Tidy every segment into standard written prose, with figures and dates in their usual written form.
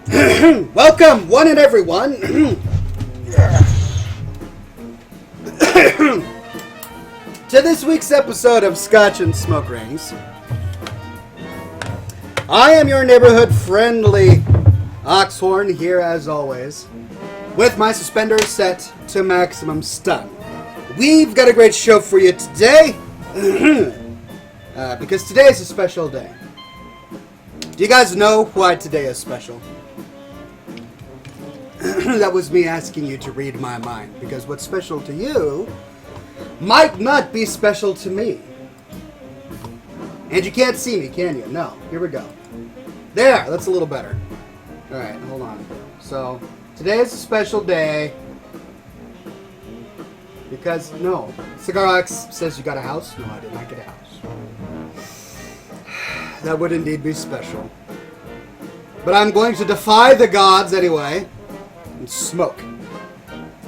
Welcome, one and everyone, to this week's episode of Scotch and Smoke Rings. I am your neighborhood friendly Oxhorn here as always, with my suspenders set to maximum stun. We've got a great show for you today, because today is a special day. Do you guys know why today is special? That was me asking you to read my mind, because what's special to you might not be special to me. And you can't see me, can you? No. Here we go. There, that's a little better. Alright, hold on. So, today is a special day because, no. Cigarox says you got a house? No, I did not get a house. That would indeed be special. But I'm going to defy the gods anyway and smoke.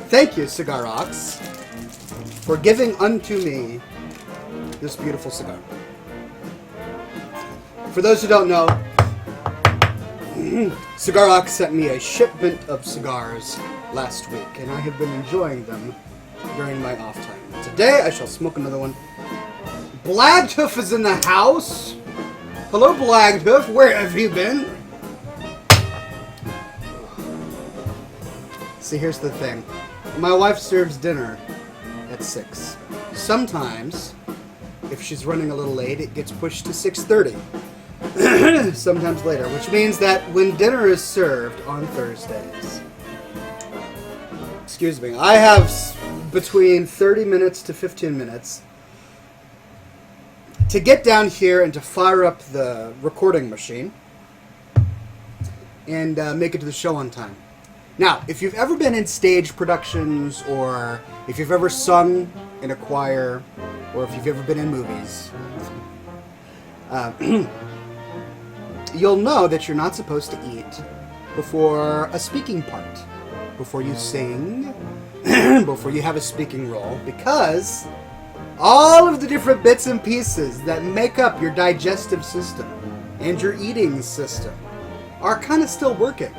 Thank you, Cigarox, for giving unto me this beautiful cigar. For those who don't know, Cigarox sent me a shipment of cigars last week, and I have been enjoying them during my off time. Today, I shall smoke another one. Blagtooth is in the house. Hello, Blagtooth. Where have you been? See, here's the thing. My wife serves dinner at 6. Sometimes, if she's running a little late, it gets pushed to 6:30. Sometimes later, which means that when dinner is served on Thursdays, excuse me, I have between 30 minutes to 15 minutes to get down here and to fire up the recording machine and make it to the show on time. Now, if you've ever been in stage productions, or if you've ever sung in a choir, or if you've ever been in movies, you'll know that you're not supposed to eat before a speaking part, before you sing, before you have a speaking role, because all of the different bits and pieces that make up your digestive system and your eating system are kind of still working.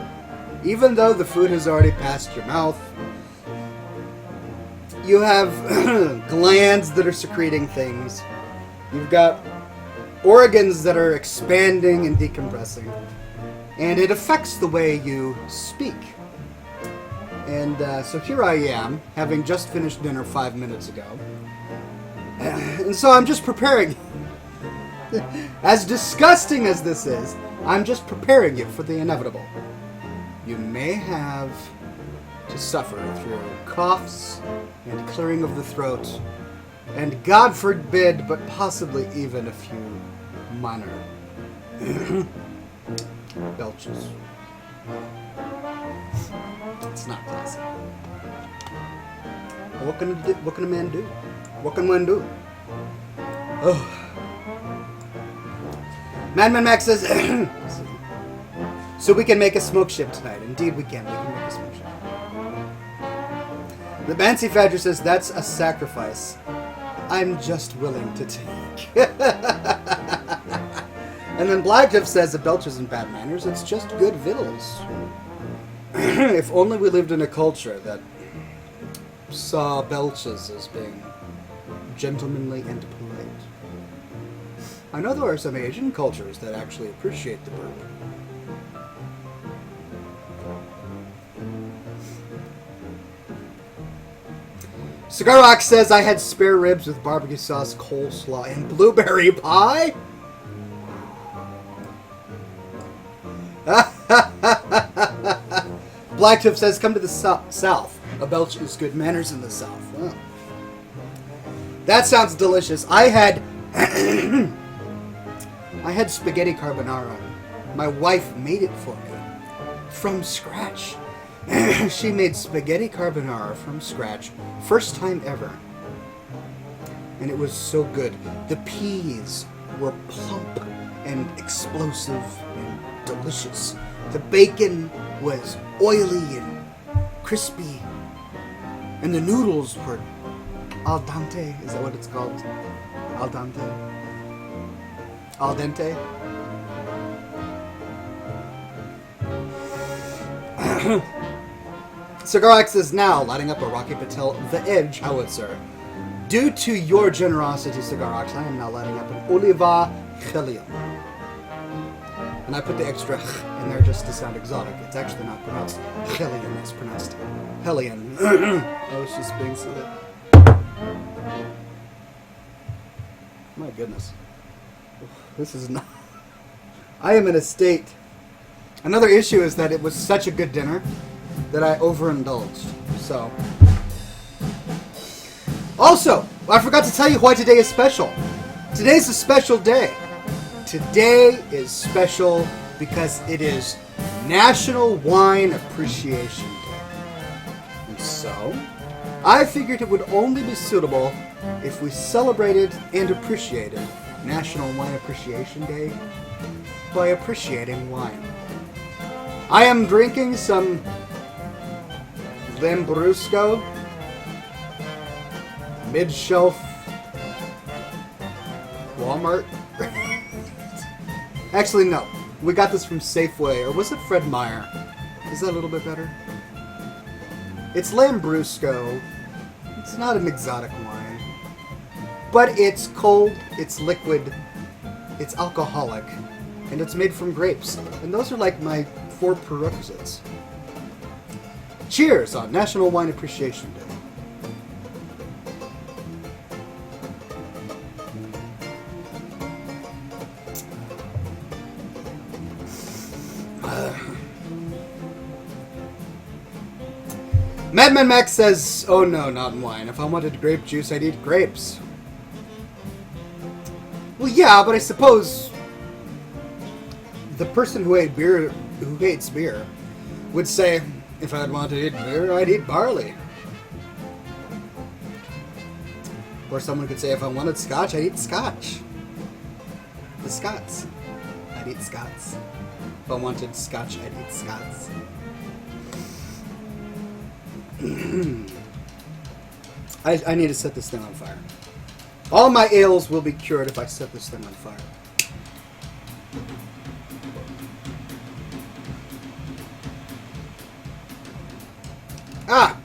Even though the food has already passed your mouth, you have glands that are secreting things. You've got organs that are expanding and decompressing. And it affects the way you speak. And so here I am, having just finished dinner 5 minutes ago. And so I'm just preparing. As disgusting as this is, I'm just preparing you for the inevitable. You may have to suffer through coughs and clearing of the throat, and God forbid, but possibly even a few minor belches. It's not classic. What can a man do? What can one do? Oh. Madman Max says, so we can make a smoke ship tonight. Indeed we can. We can make a smoke ship. The Bancy Fadger says, that's a sacrifice I'm just willing to take. And then Blagtooth says, the belch isn't bad manners, it's just good victuals. If only we lived in a culture that saw belches as being gentlemanly and polite. I know there are some Asian cultures that actually appreciate the burp. Cigarox says, I had spare ribs with barbecue sauce, coleslaw, and blueberry pie? Blacktooth says, come to the south. A belch is good manners in the south. Wow. That sounds delicious. I had spaghetti carbonara. My wife made it for me from scratch. She made spaghetti carbonara from scratch. First time ever. And it was so good. The peas were plump and explosive and delicious. The bacon was oily and crispy. And the noodles were al dente. Is that what it's called? Al dente? Al dente? Cigarex is now lighting up a Rocky Patel The Edge howitzer. Due to your generosity, Cigarex, I am now lighting up an Oliva Helium. And I put the extra in there just to sound exotic. It's actually not pronounced Helium, it's pronounced Hellion. Oh, she's being silly. My goodness. This is not... I am in a state. Another issue is that it was such a good dinner that I overindulged. So... Also, I forgot to tell you why today is special. Today's a special day. Today is special because it is National Wine Appreciation Day. And so, I figured it would only be suitable if we celebrated and appreciated National Wine Appreciation Day by appreciating wine. I am drinking some Lambrusco mid-shelf Walmart. Actually, no. We got this from Safeway, or was it Fred Meyer? Is that a little bit better? It's Lambrusco. It's not an exotic wine. But it's cold, it's liquid, it's alcoholic, and it's made from grapes. And those are like my 4 prerequisites. Cheers on National Wine Appreciation Day. Madman Max says, oh no, not in wine. If I wanted grape juice, I'd eat grapes. Well, yeah, but I suppose the person who hates beer, would say, if I'd want to eat beer, I'd eat barley. Or someone could say, if I wanted scotch, I'd eat scotch. The Scots. I'd eat Scots. If I wanted scotch, I'd eat Scots. I need to set this thing on fire. All my ales will be cured if I set this thing on fire. Ah!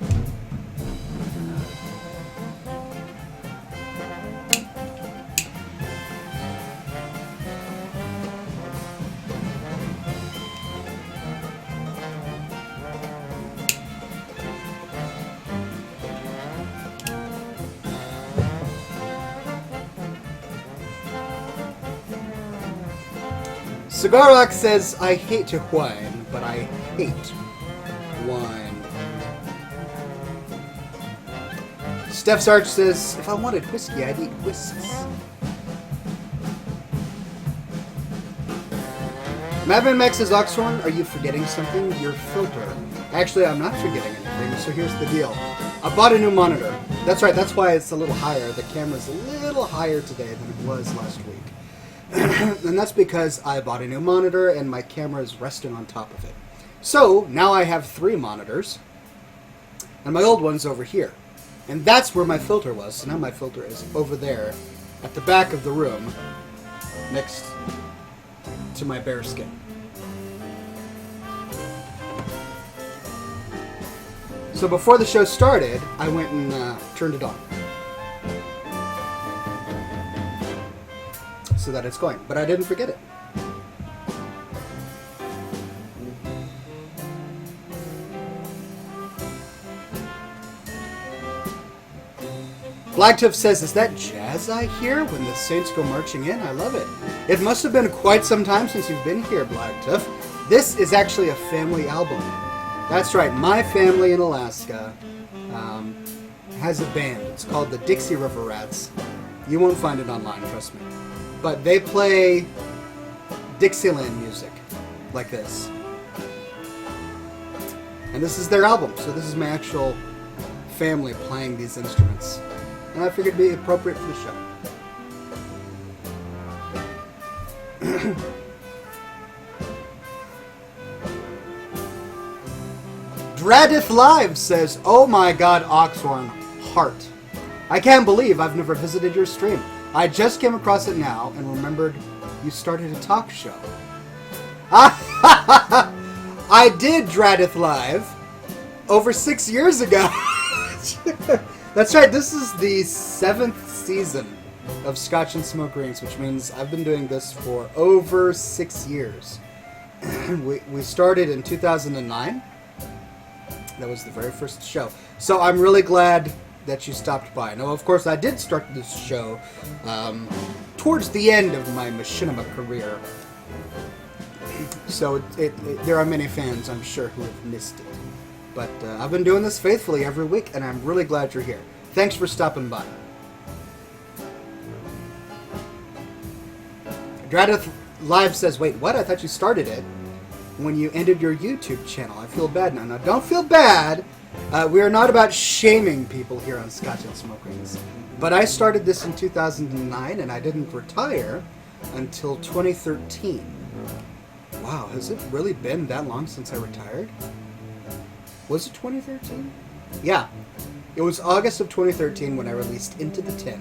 Cigarock says, I hate to whine, but I hate wine. Steph Sarge says, if I wanted whiskey, I'd eat whisks. Madman Max says, Oxhorn, are you forgetting something? Your filter. Actually, I'm not forgetting anything, so here's the deal. I bought a new monitor. That's right, that's why it's a little higher. The camera's a little higher today than it was last week. And that's because I bought a new monitor and my camera is resting on top of it. So, now I have 3 monitors, and my old one's over here. And that's where my filter was, so now my filter is over there, at the back of the room, next to my bear skin. So before the show started, I went and turned it on. So that it's going, but I didn't forget it. Blacktooth says, is that jazz I hear when the Saints go marching in? I love it. It must have been quite some time since you've been here, Blacktooth. This is actually a family album. That's right, my family in Alaska has a band. It's called the Dixie River Rats. You won't find it online, trust me. But they play Dixieland music, like this. And this is their album, so this is my actual family playing these instruments. And I figured it'd be appropriate for the show. Dradith Live says, oh my god, Oxhorn, heart. I can't believe I've never visited your stream. I just came across it now and remembered you started a talk show. I I did Dradith Live over 6 years ago. That's right, this is the 7th season of Scotch and Smoke Rings, which means I've been doing this for over 6 years. We started in 2009. That was the very first show. So I'm really glad that you stopped by. Now, of course, I did start this show towards the end of my machinima career. So there are many fans, I'm sure, who have missed it. But I've been doing this faithfully every week, and I'm really glad you're here. Thanks for stopping by. Dradith Live says, wait, what? I thought you started it when you ended your YouTube channel. I feel bad now. Now, don't feel bad. We are not about shaming people here on Scotch and Smoke Rings. But I started this in 2009, and I didn't retire until 2013. Wow, has it really been that long since I retired? Was it 2013? Yeah. It was August of 2013 when I released Into the Tin,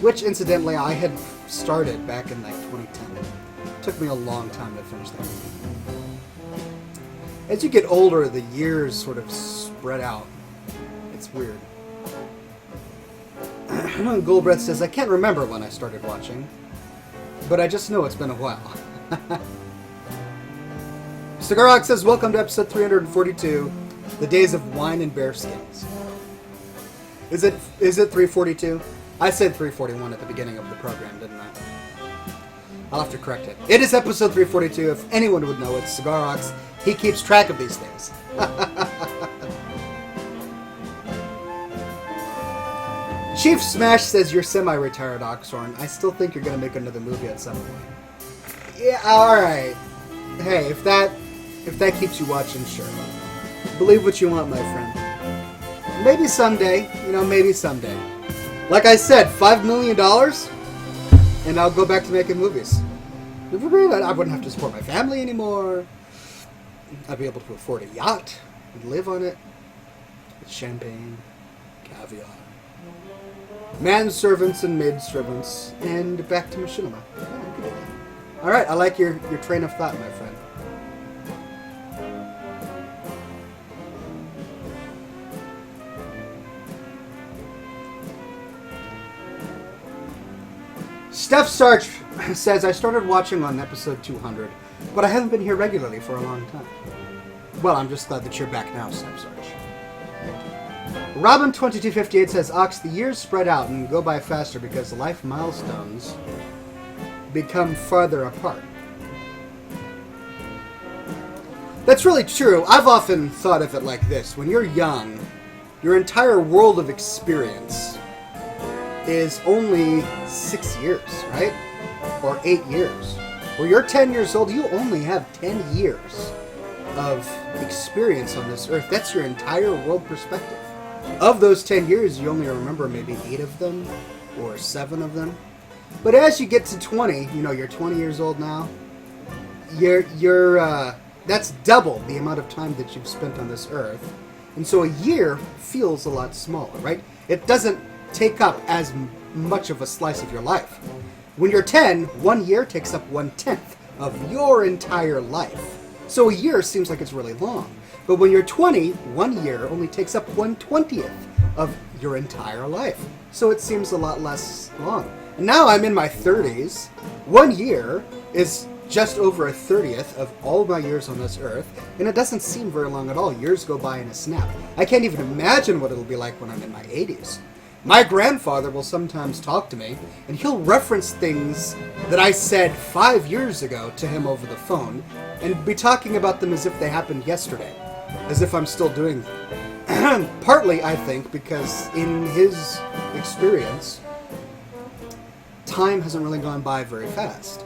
which, incidentally, I had started back in, like, 2010. It took me a long time to finish that. As you get older, the years sort of spread out. It's weird. Goldbreath says, I can't remember when I started watching, but I just know it's been a while. Cigarrock says, welcome to episode 342, The Days of Wine and Bearskins. Is it 342? I said 341 at the beginning of the program, didn't I? I'll have to correct it. It is episode 342. If anyone would know, it's Cigarrox. He keeps track of these things. Chief Smash says, you're semi-retired, Oxhorn. I still think you're going to make another movie at some point. Yeah, alright. Hey, if that keeps you watching, sure. Believe what you want, my friend. Maybe someday. Maybe someday. Like I said, $5 million, and I'll go back to making movies. I wouldn't have to support my family anymore. I'd be able to afford a yacht and live on it with champagne, caviar, manservants and maidservants, and back to machinima. Yeah, all right, I like your train of thought, my friend. Steph Sarch says, I started watching on episode 200, but I haven't been here regularly for a long time. Well, I'm just glad that you're back now, Steph Sarch. Robin2258 says, Ox, the years spread out and go by faster because life milestones become farther apart. That's really true. I've often thought of it like this. When you're young, your entire world of experience is only 6 years, right? Or 8 years. When you're 10 years old, you only have 10 years of experience on this earth. That's your entire world perspective. Of those 10 years, you only remember maybe 8 of them or 7 of them. But as you get to 20, you're 20 years old now, that's double the amount of time that you've spent on this earth. And so a year feels a lot smaller, right? It doesn't take up as much of a slice of your life. When you're 10, 1 year takes up 1/10 of your entire life. So a year seems like it's really long. But when you're 20, 1 year only takes up 1/20 of your entire life. So it seems a lot less long. And now I'm in my 30s. 1 year is just over 1/30 of all my years on this earth, and it doesn't seem very long at all. Years go by in a snap. I can't even imagine what it'll be like when I'm in my 80s. My grandfather will sometimes talk to me, and he'll reference things that I said 5 years ago to him over the phone, and be talking about them as if they happened yesterday, as if I'm still doing them. Partly, I think, because in his experience, time hasn't really gone by very fast.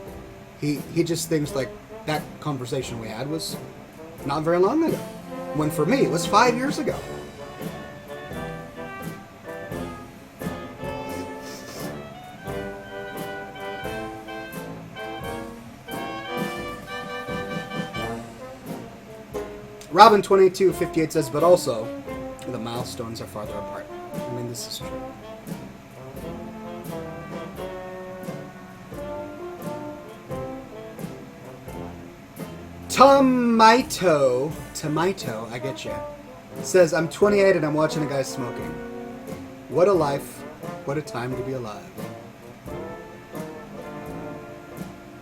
He just thinks like that conversation we had was not very long ago, when for me it was 5 years ago. Robin2258 says, but also, the milestones are farther apart. I mean, this is true. Tomato, I get you. Says, I'm 28 and I'm watching a guy smoking. What a life. What a time to be alive.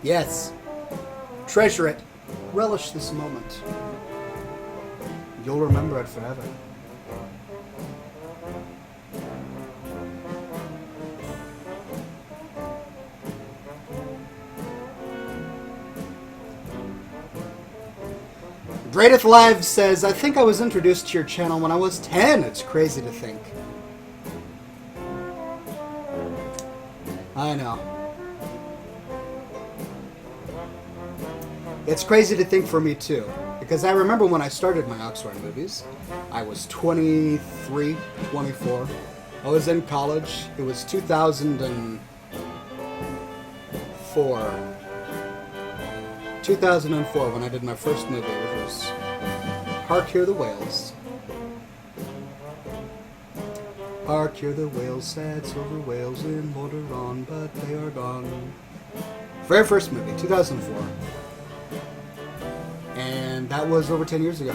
Yes. Treasure it. Relish this moment. You'll remember it forever. Greateth Live says, I think I was introduced to your channel when I was 10. It's crazy to think. I know. It's crazy to think for me too. Because I remember when I started my Oxhorn movies, I was 23, 24. I was in college. It was 2004. 2004 when I did my first movie, which was Hark Hear the Whales. Hark hear the whales, sad silver whales in Borderon, but they are gone. Very first movie, 2004. And that was over 10 years ago.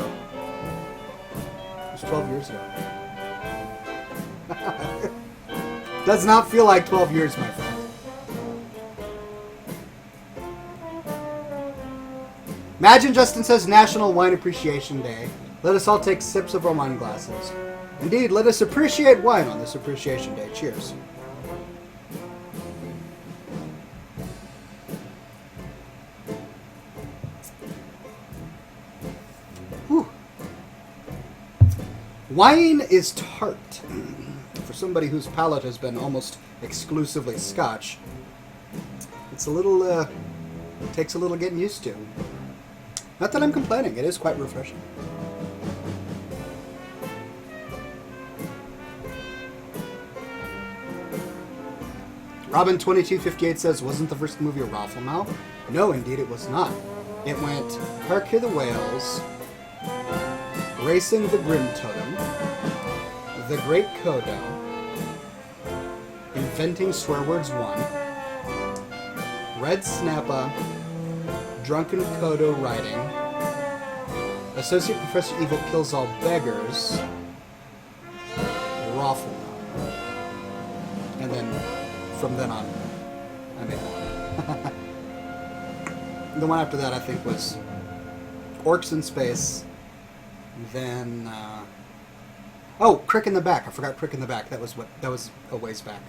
It was 12 years ago. Does not feel like 12 years, my friend. Imagine Justin says National Wine Appreciation Day. Let us all take sips of our wine glasses. Indeed, let us appreciate wine on this Appreciation Day. Cheers. Whew. Wine is tart. For somebody whose palate has been almost exclusively Scotch, it's a little, takes a little getting used to. Not that I'm complaining, it is quite refreshing. Robin2258 says, wasn't the first movie a Rafflemal? No, indeed it was not. It went Hark Hear the Whales, Racing the Grim Totem, The Great Kodo, Inventing Swear Words 1, Red Snappa, Drunken Kodo Writing, Associate Professor Evil Kills All Beggars, Rafflemal. And then, from then on, I made one. The one after that, I think, was Orcs in Space, then, oh, Crick in the Back. I forgot Crick in the Back. That was a ways back.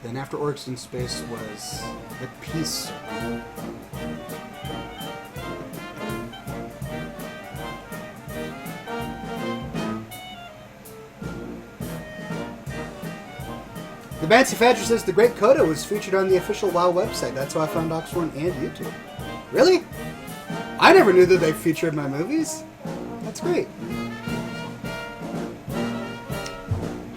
Then after Orcs in Space was The Peace. The Bancy Fadger says the Great Kodo was featured on the official WoW website. That's how I found Oxhorn and YouTube. Really? I never knew that they featured my movies. That's great.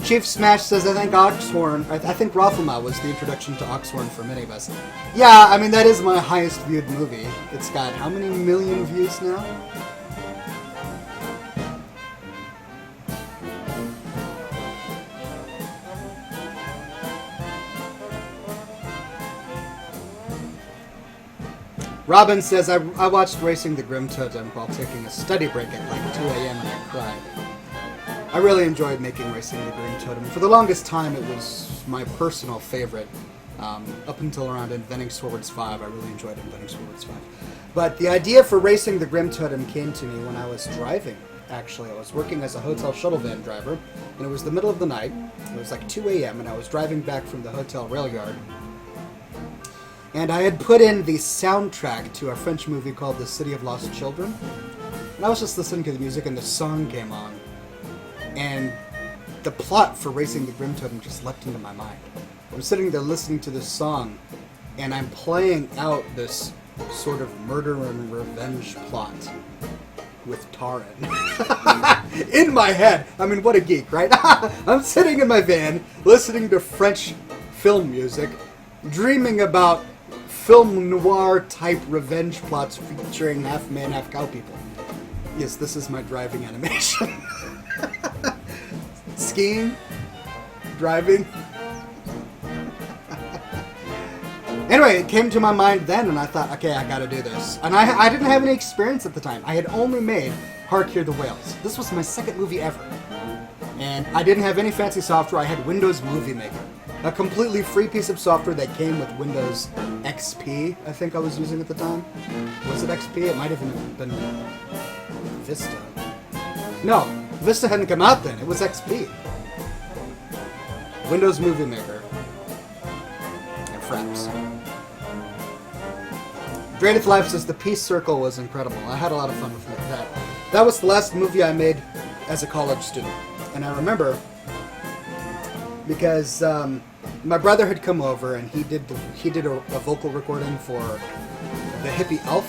Chief Smash says, I think Oxhorn, I think Rafflemal was the introduction to Oxhorn for many of us. Yeah, I mean, that is my highest viewed movie. It's got how many million views now? Robin says, I watched Racing the Grim Totem while taking a study break at like 2 a.m. and I cried. I really enjoyed making Racing the Grim Totem. For the longest time, it was my personal favorite. Up until around Inventing Swords 5, I really enjoyed Inventing Swords 5. But the idea for Racing the Grim Totem came to me when I was driving, actually. I was working as a hotel shuttle van driver, and it was the middle of the night. It was like 2 a.m., and I was driving back from the hotel rail yard. And I had put in the soundtrack to a French movie called The City of Lost Children. And I was just listening to the music and the song came on. And the plot for Racing the Grim Totem just leapt into my mind. I'm sitting there listening to this song, and I'm playing out this sort of murder and revenge plot with Taran. In my head. I mean, what a geek, right? I'm sitting in my van, listening to French film music, dreaming about film noir type revenge plots featuring half man, half cow people. Yes, this is my driving animation. Skiing, driving. Anyway, it came to my mind then, and I thought, okay, I gotta do this. And I didn't have any experience at the time. I had only made Hark Hear the Whales. This was my second movie ever. And I didn't have any fancy software. I had Windows Movie Maker. A completely free piece of software that came with Windows XP, I think I was using at the time. Was it XP? It might have been Vista. No, Vista hadn't come out then. It was XP. Windows Movie Maker. And Fraps. Draineth Life says the Peace Circle was incredible. I had a lot of fun with that. That was the last movie I made as a college student. And I remember because my brother had come over and he did a vocal recording for the hippie elf.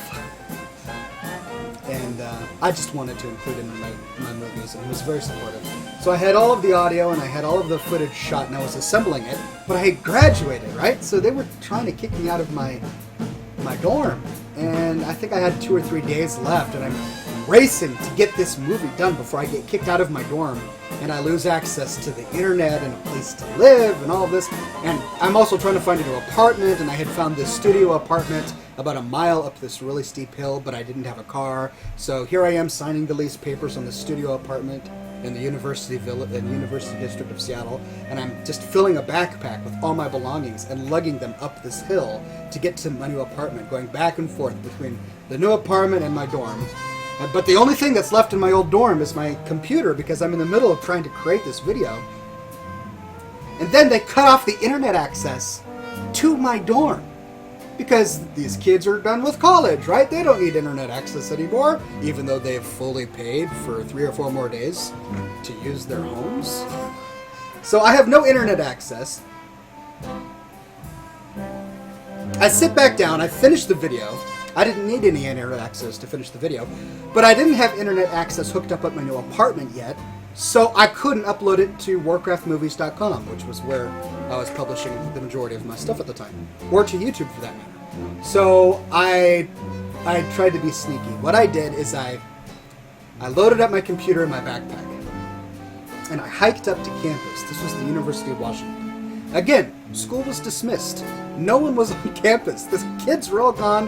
And I just wanted to include him in my movies, and he was very supportive. So I had all of the audio and I had all of the footage shot, and I was assembling it. But I had graduated, right? So they were trying to kick me out of my dorm, and I think I had 2 or 3 days left, and I'm racing to get this movie done before I get kicked out of my dorm, and I lose access to the internet and a place to live and all of this. And I'm also trying to find a new apartment, and I had found this studio apartment about a mile up this really steep hill, but I didn't have a car. So here I am signing the lease papers on the studio apartment in the University District of Seattle, and I'm just filling a backpack with all my belongings and lugging them up this hill to get to my new apartment, going back and forth between the new apartment and my dorm. But the only thing that's left in my old dorm is my computer, because I'm in the middle of trying to create this video. And then they cut off the internet access to my dorm, because these kids are done with college, right? They don't need internet access anymore, even though they've fully paid for 3 or 4 more days to use their homes. So I have no internet access. I sit back down, I finish the video. I didn't need any internet access to finish the video, but I didn't have internet access hooked up at my new apartment yet, so I couldn't upload it to warcraftmovies.com, which was where I was publishing the majority of my stuff at the time, or to YouTube for that matter. So I tried to be sneaky. What I did is I loaded up my computer in my backpack, and I hiked up to campus. This was the University of Washington. Again, school was dismissed. No one was on campus. The kids were all gone.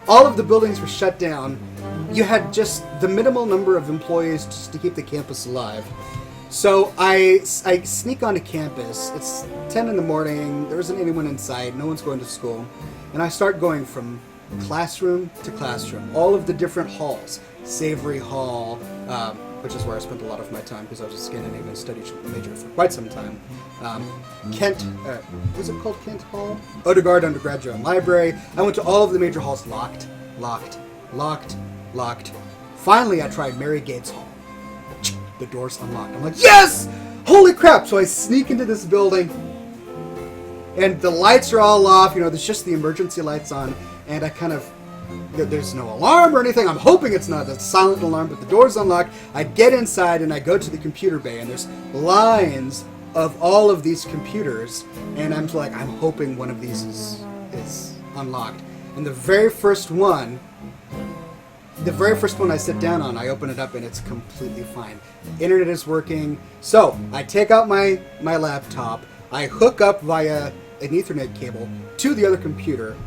All of the buildings were shut down. You had just the minimal number of employees just to keep the campus alive. So I sneak onto campus. It's 10 in the morning. There isn't anyone inside. No one's going to school. And I start going from classroom to classroom. All of the different halls. Savory Hall, which is where I spent a lot of my time because I was a Scandinavian Studies major for quite some time. Kent, was it called Kent Hall? Odegaard Undergraduate Library. I went to all of the major halls. Locked, locked, locked, locked. Finally, I tried Mary Gates Hall. The door's unlocked. I'm like, yes! Holy crap! So I sneak into this building, and the lights are all off. You know, there's just the emergency lights on, and I kind of... There's no alarm or anything. I'm hoping it's not a silent alarm, but the door's unlocked. I get inside and I go to the computer bay, and there's lines of all of these computers, and I'm like, I'm hoping one of these is unlocked. And the very first one I sit down on, I open it up and it's completely fine. Internet is working. So I take out my laptop, I hook up via an Ethernet cable to the other computer.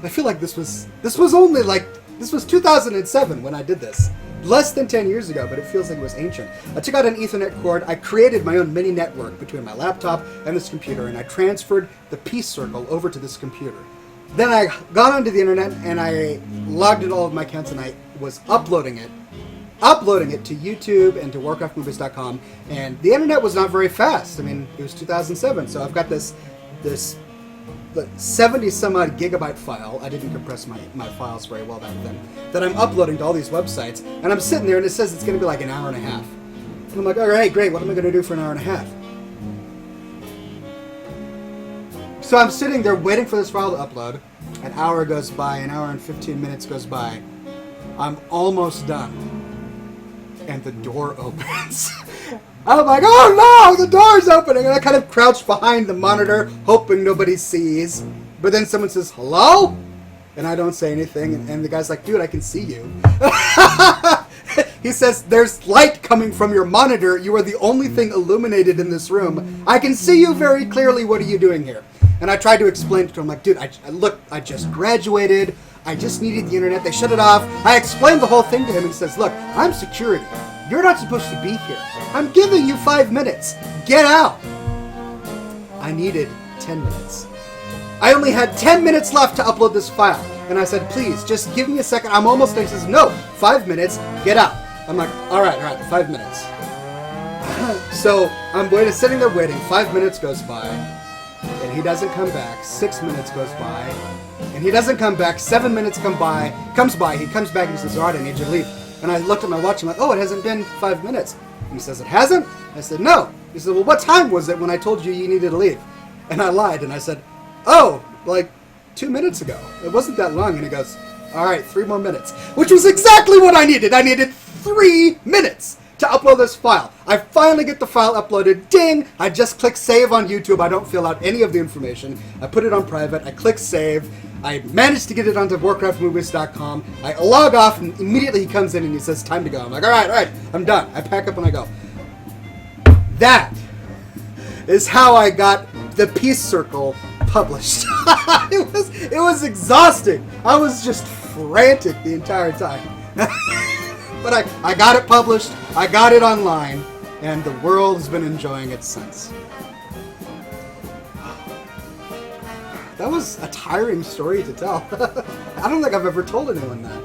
I feel like this was 2007 when I did this. Less than 10 years ago, but it feels like it was ancient. I took out an Ethernet cord, I created my own mini network between my laptop and this computer, and I transferred the Peace Circle over to this computer. Then I got onto the internet and I logged in all of my accounts, and I was uploading it to YouTube and to warcraftmovies.com, and the internet was not very fast. I mean, it was 2007, so I've got this 70 some odd gigabyte file. I didn't compress my files very well back then, that I'm uploading to all these websites, and I'm sitting there and it says it's going to be like an hour and a half. And I'm like, all right, great, what am I going to do for an hour and a half? So I'm sitting there waiting for this file to upload. An hour goes by, an hour and 15 minutes goes by. I'm almost done. And the door opens. I'm like, oh no, the door's opening! And I kind of crouch behind the monitor, hoping nobody sees. But then someone says, hello? And I don't say anything, and the guy's like, dude, I can see you. He says, there's light coming from your monitor. You are the only thing illuminated in this room. I can see you very clearly. What are you doing here? And I tried to explain it to him, like, dude, I just graduated. I just needed the internet. They shut it off. I explained the whole thing to him. He says, look, I'm security. You're not supposed to be here. I'm giving you 5 minutes. Get out. I needed 10 minutes. I only had 10 minutes left to upload this file. And I said, please, just give me a second. I'm almost done. He says, no, 5 minutes. Get out. I'm like, all right, 5 minutes. So I'm sitting there waiting. 5 minutes goes by. And he doesn't come back. 6 minutes goes by. And he doesn't come back. 7 minutes comes by. He comes back and he says, all right, I need you to leave. And I looked at my watch. I'm like, oh, it hasn't been 5 minutes. And he says, it hasn't? I said, no. He said, well, what time was it when I told you needed to leave? And I lied. And I said, oh, like 2 minutes ago. It wasn't that long. And he goes, all right, 3 more minutes. Which was exactly what I needed. I needed 3 minutes to upload this file. I finally get the file uploaded. Ding! I just click save on YouTube. I don't fill out any of the information. I put it on private. I click save. I managed to get it onto warcraftmovies.com. I log off, and immediately he comes in and he says, time to go. I'm like, all right, I'm done. I pack up and I go. That is how I got the Peace Circle published. It was exhausting. I was just frantic the entire time. But I got it published, I got it online, and the world has been enjoying it since. That was a tiring story to tell. I don't think I've ever told anyone that.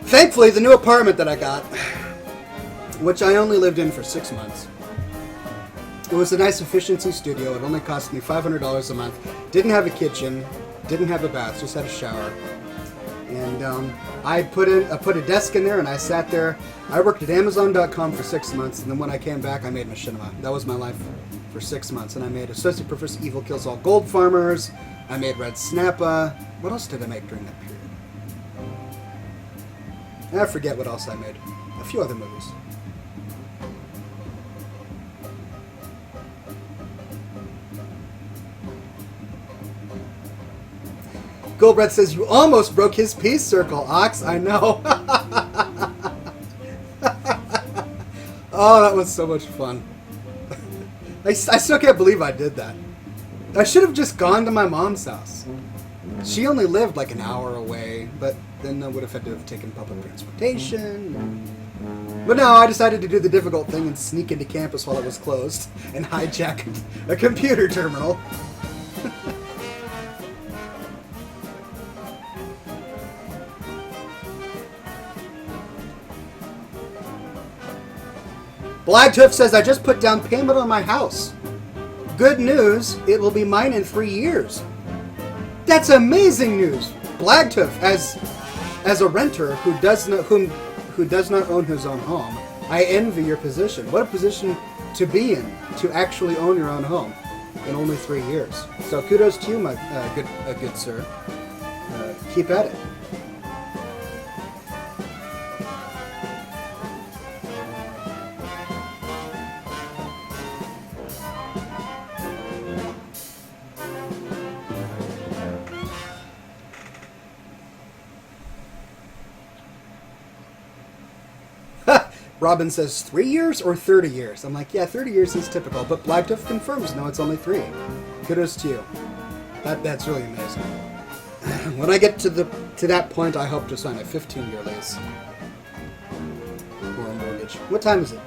Thankfully, the new apartment that I got, which I only lived in for 6 months, it was a nice efficiency studio. It only cost me $500 a month. Didn't have a kitchen, didn't have a bath, just had a shower. And I put a desk in there and I sat there. I worked at Amazon.com for 6 months, and then when I came back, I made machinima. That was my life for 6 months. And I made Associate Professor Evil Kills All Gold Farmers. I made Red Snappa. What else did I make during that period? I forget what else I made. A few other movies. Goldbread says, you almost broke his peace circle, Ox. I know. Oh, that was so much fun. I still can't believe I did that. I should have just gone to my mom's house. She only lived like an hour away, but then I would have had to have taken public transportation. But no, I decided to do the difficult thing and sneak into campus while it was closed and hijack a computer terminal. Blagtooth says, I just put down payment on my house. Good news, it will be mine in 3 years. That's amazing news. Blagtooth, as a renter who does not own his own home, I envy your position. What a position to be in, to actually own your own home in only 3 years. So kudos to you, my good sir. Keep at it. Robin says, 3 years or 30 years? I'm like, yeah, 30 years is typical, but Blagtooth confirms, no, it's only 3. Kudos to you. That's really amazing. When I get to that point, I hope to sign a 15-year lease. Or a mortgage. What time is it?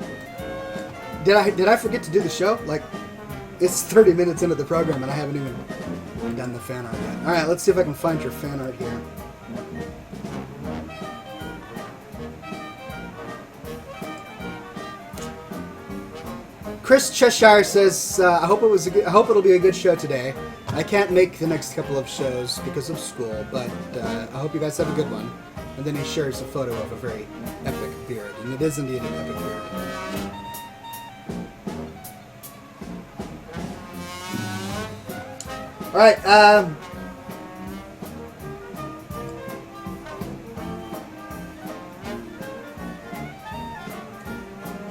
Did I forget to do the show? Like, it's 30 minutes into the program and I haven't even done the fan art yet. Alright, let's see if I can find your fan art here. Chris Cheshire says, I hope it'll be a good show today. I can't make the next couple of shows because of school, but I hope you guys have a good one. And then he shares a photo of a very epic beard, and it is indeed an epic beard. All right.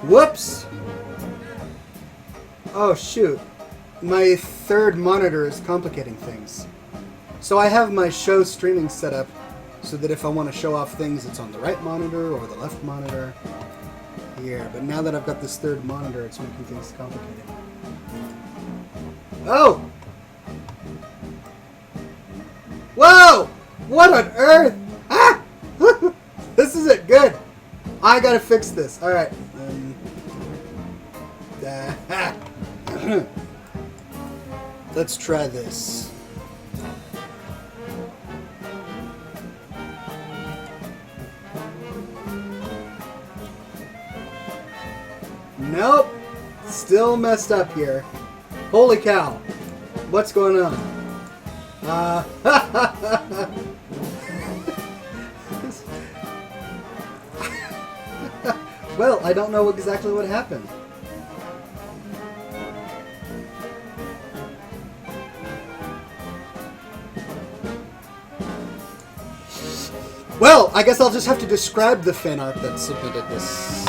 Whoops. Oh, shoot. My third monitor is complicating things. So I have my show streaming set up so that if I want to show off things, it's on the right monitor or the left monitor. Here, but now that I've got this third monitor, it's making things complicated. Oh! Whoa! What on earth? Ah! This isn't good. I gotta fix this. Alright. Let's try this. Nope. Still messed up here. Holy cow. What's going on? Well, I don't know exactly what happened. Well, I guess I'll just have to describe the fan art that submitted this.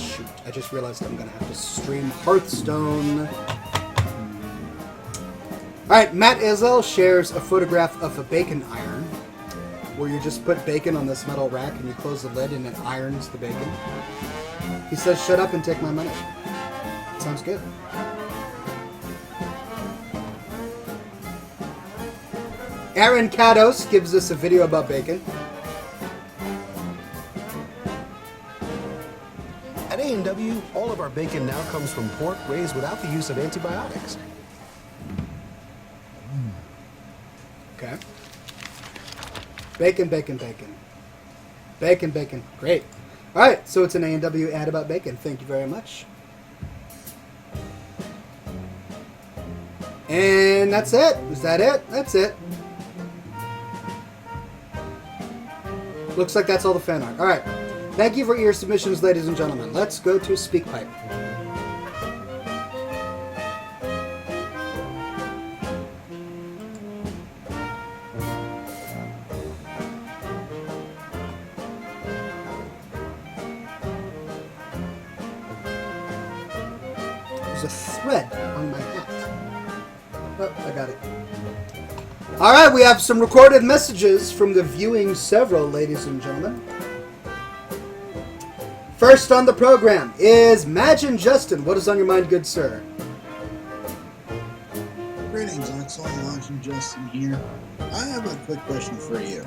Shoot, I just realized I'm going to have to stream Hearthstone. Alright, Matt Izzo shares a photograph of a bacon iron, where you just put bacon on this metal rack and you close the lid and it irons the bacon. He says, shut up and take my money. Sounds good. Aaron Kados gives us a video about bacon. At A&W, all of our bacon now comes from pork raised without the use of antibiotics. Okay. Bacon, bacon, bacon. Bacon, bacon. Great. Alright, so it's an A&W ad about bacon. Thank you very much. And that's it. Is that it? That's it. Looks like that's all the fan art. Alright. Thank you for your submissions, ladies and gentlemen. Let's go to SpeakPipe. There's a thread on my hat. Oh, I got it. Alright, we have some recorded messages from the viewing several, ladies and gentlemen. First on the program is Magin Justin. What is on your mind, good sir? Greetings, Oxhorn. Magin Justin here. I have a quick question for you.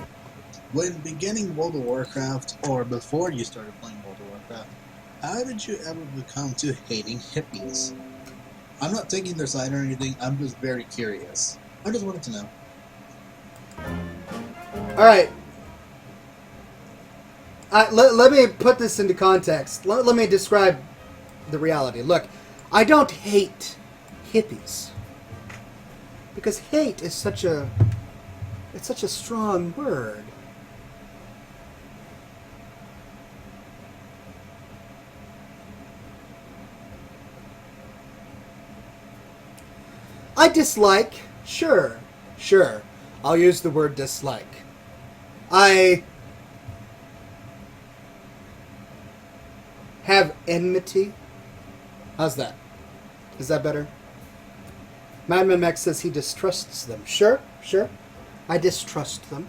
When beginning World of Warcraft, or before you started playing World of Warcraft, how did you ever become to hating hippies? I'm not taking their side or anything, I'm just very curious. I just wanted to know. Alright. Let me put this into context. Let me describe the reality. Look, I don't hate hippies. Because hate is such a strong word. I dislike, sure. I'll use the word dislike. I have enmity. How's that? Is that better? Madman Max says he distrusts them. Sure. I distrust them.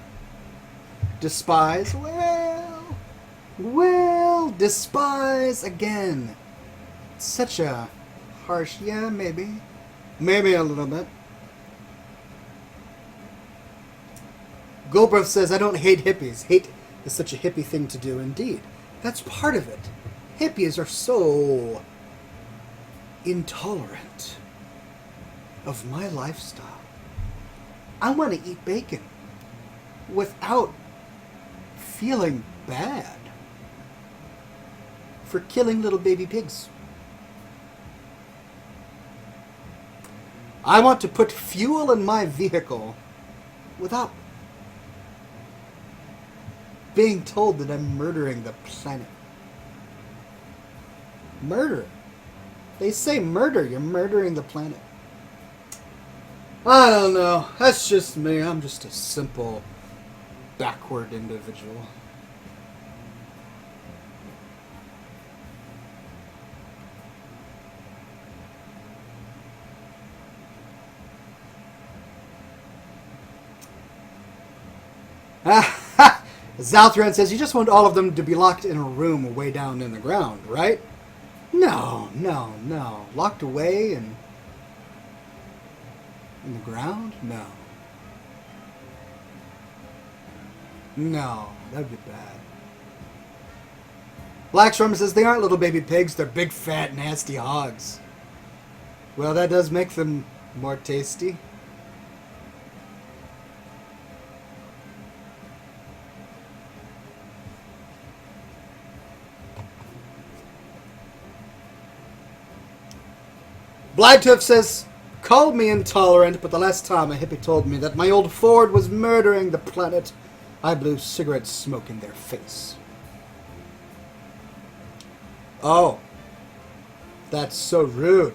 Despise? Well, despise again. Such a harsh, yeah, maybe. Maybe a little bit. Goldbruff says, I don't hate hippies. Hate is such a hippie thing to do indeed. That's part of it. Hippies are so intolerant of my lifestyle. I want to eat bacon without feeling bad for killing little baby pigs. I want to put fuel in my vehicle without being told that I'm murdering the planet. Murder. They say murder. You're murdering the planet. I don't know. That's just me. I'm just a simple, backward individual. Zalthran says, you just want all of them to be locked in a room way down in the ground, right? No. Locked away in the ground? No. No, that'd be bad. Blackstorm says, they aren't little baby pigs, they're big, fat, nasty hogs. Well, that does make them more tasty. Blightooth says, called me intolerant, but the last time a hippie told me that my old Ford was murdering the planet, I blew cigarette smoke in their face. Oh. That's so rude.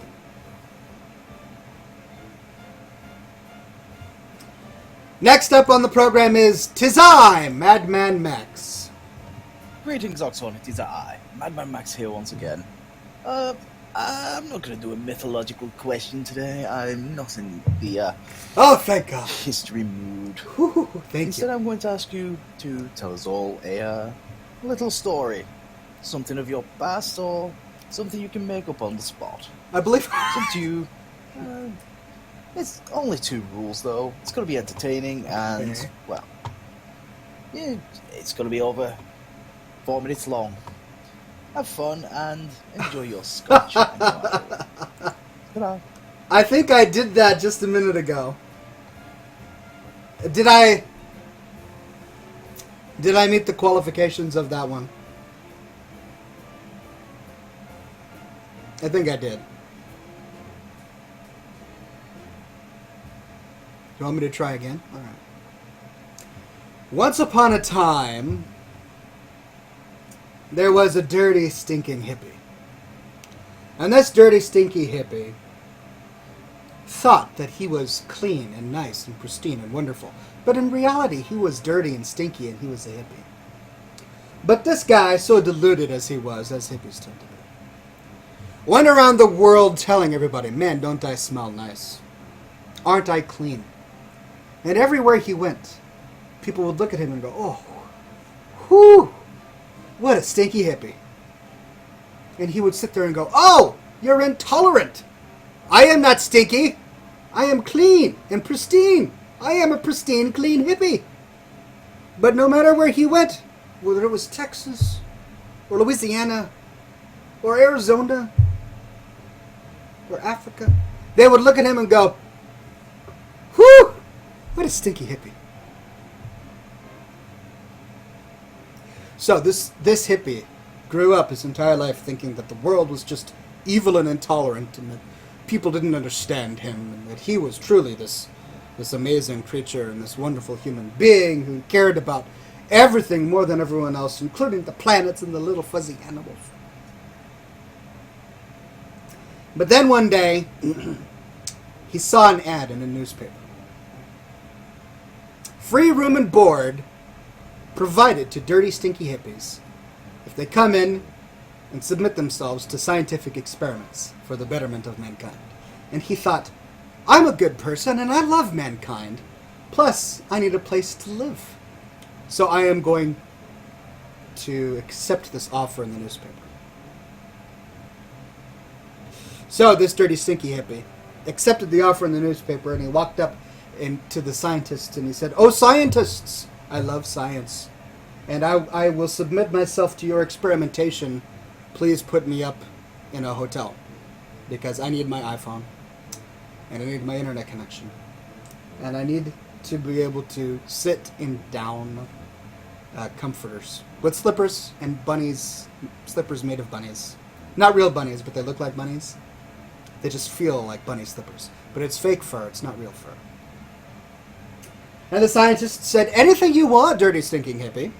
Next up on the program is "'Tis I, Madman Max." Greetings, Oxhorn. It is I, Madman Max here once again. I'm not going to do a mythological question today. I'm not in the Oh, thank God. history mood. Whew, thank Instead, you. I'm going to ask you to tell us all a little story. Something of your past or something you can make up on the spot. I believe... It's up to you. It's only 2 rules, though. It's going to be entertaining and, Okay. well, yeah, it's going to be over 4 minutes long. Have fun and enjoy your scotch. Ta-da. I think I did that just a minute ago. Did I meet the qualifications of that one? I think I did. You want me to try again? Alright. Once upon a time, there was a dirty, stinking hippie. And this dirty, stinky hippie thought that he was clean and nice and pristine and wonderful. But in reality, he was dirty and stinky and he was a hippie. But this guy, so deluded as he was, as hippies tend to be, went around the world telling everybody, man, don't I smell nice? Aren't I clean? And everywhere he went, people would look at him and go, oh, whew, what a stinky hippie. And he would sit there and go, oh, you're intolerant. I am not stinky. I am clean and pristine. I am a pristine, clean hippie. But no matter where he went, whether it was Texas or Louisiana or Arizona or Africa, they would look at him and go, whew, what a stinky hippie. So this hippie grew up his entire life thinking that the world was just evil and intolerant and that people didn't understand him and that he was truly this amazing creature and this wonderful human being who cared about everything more than everyone else, including the planets and the little fuzzy animals. But then one day, he saw an ad in a newspaper. Free room and board provided to dirty, stinky hippies if they come in and submit themselves to scientific experiments for the betterment of mankind. And he thought, I'm a good person and I love mankind. Plus, I need a place to live. So I am going to accept this offer in the newspaper. So this dirty, stinky hippie accepted the offer in the newspaper and he walked up to the scientists and he said, oh, scientists, I love science. And I will submit myself to your experimentation. Please put me up in a hotel because I need my iPhone and I need my internet connection. And I need to be able to sit in down comforters with slippers and bunnies, slippers made of bunnies. Not real bunnies, but they look like bunnies. They just feel like bunny slippers. But it's fake fur, it's not real fur. And the scientist said, anything you want, dirty, stinking hippie.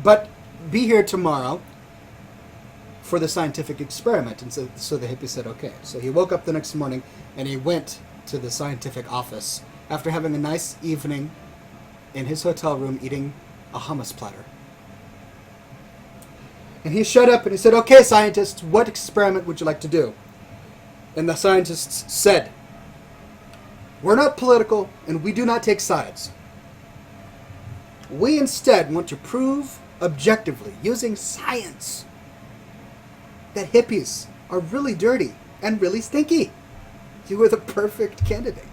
But be here tomorrow for the scientific experiment. And so the hippie said, okay. So he woke up the next morning and he went to the scientific office after having a nice evening in his hotel room eating a hummus platter. And he showed up and he said, okay, scientists, what experiment would you like to do? And the scientists said, We're not political, and we do not take sides. We instead want to prove objectively, using science, that hippies are really dirty and really stinky. You are the perfect candidate.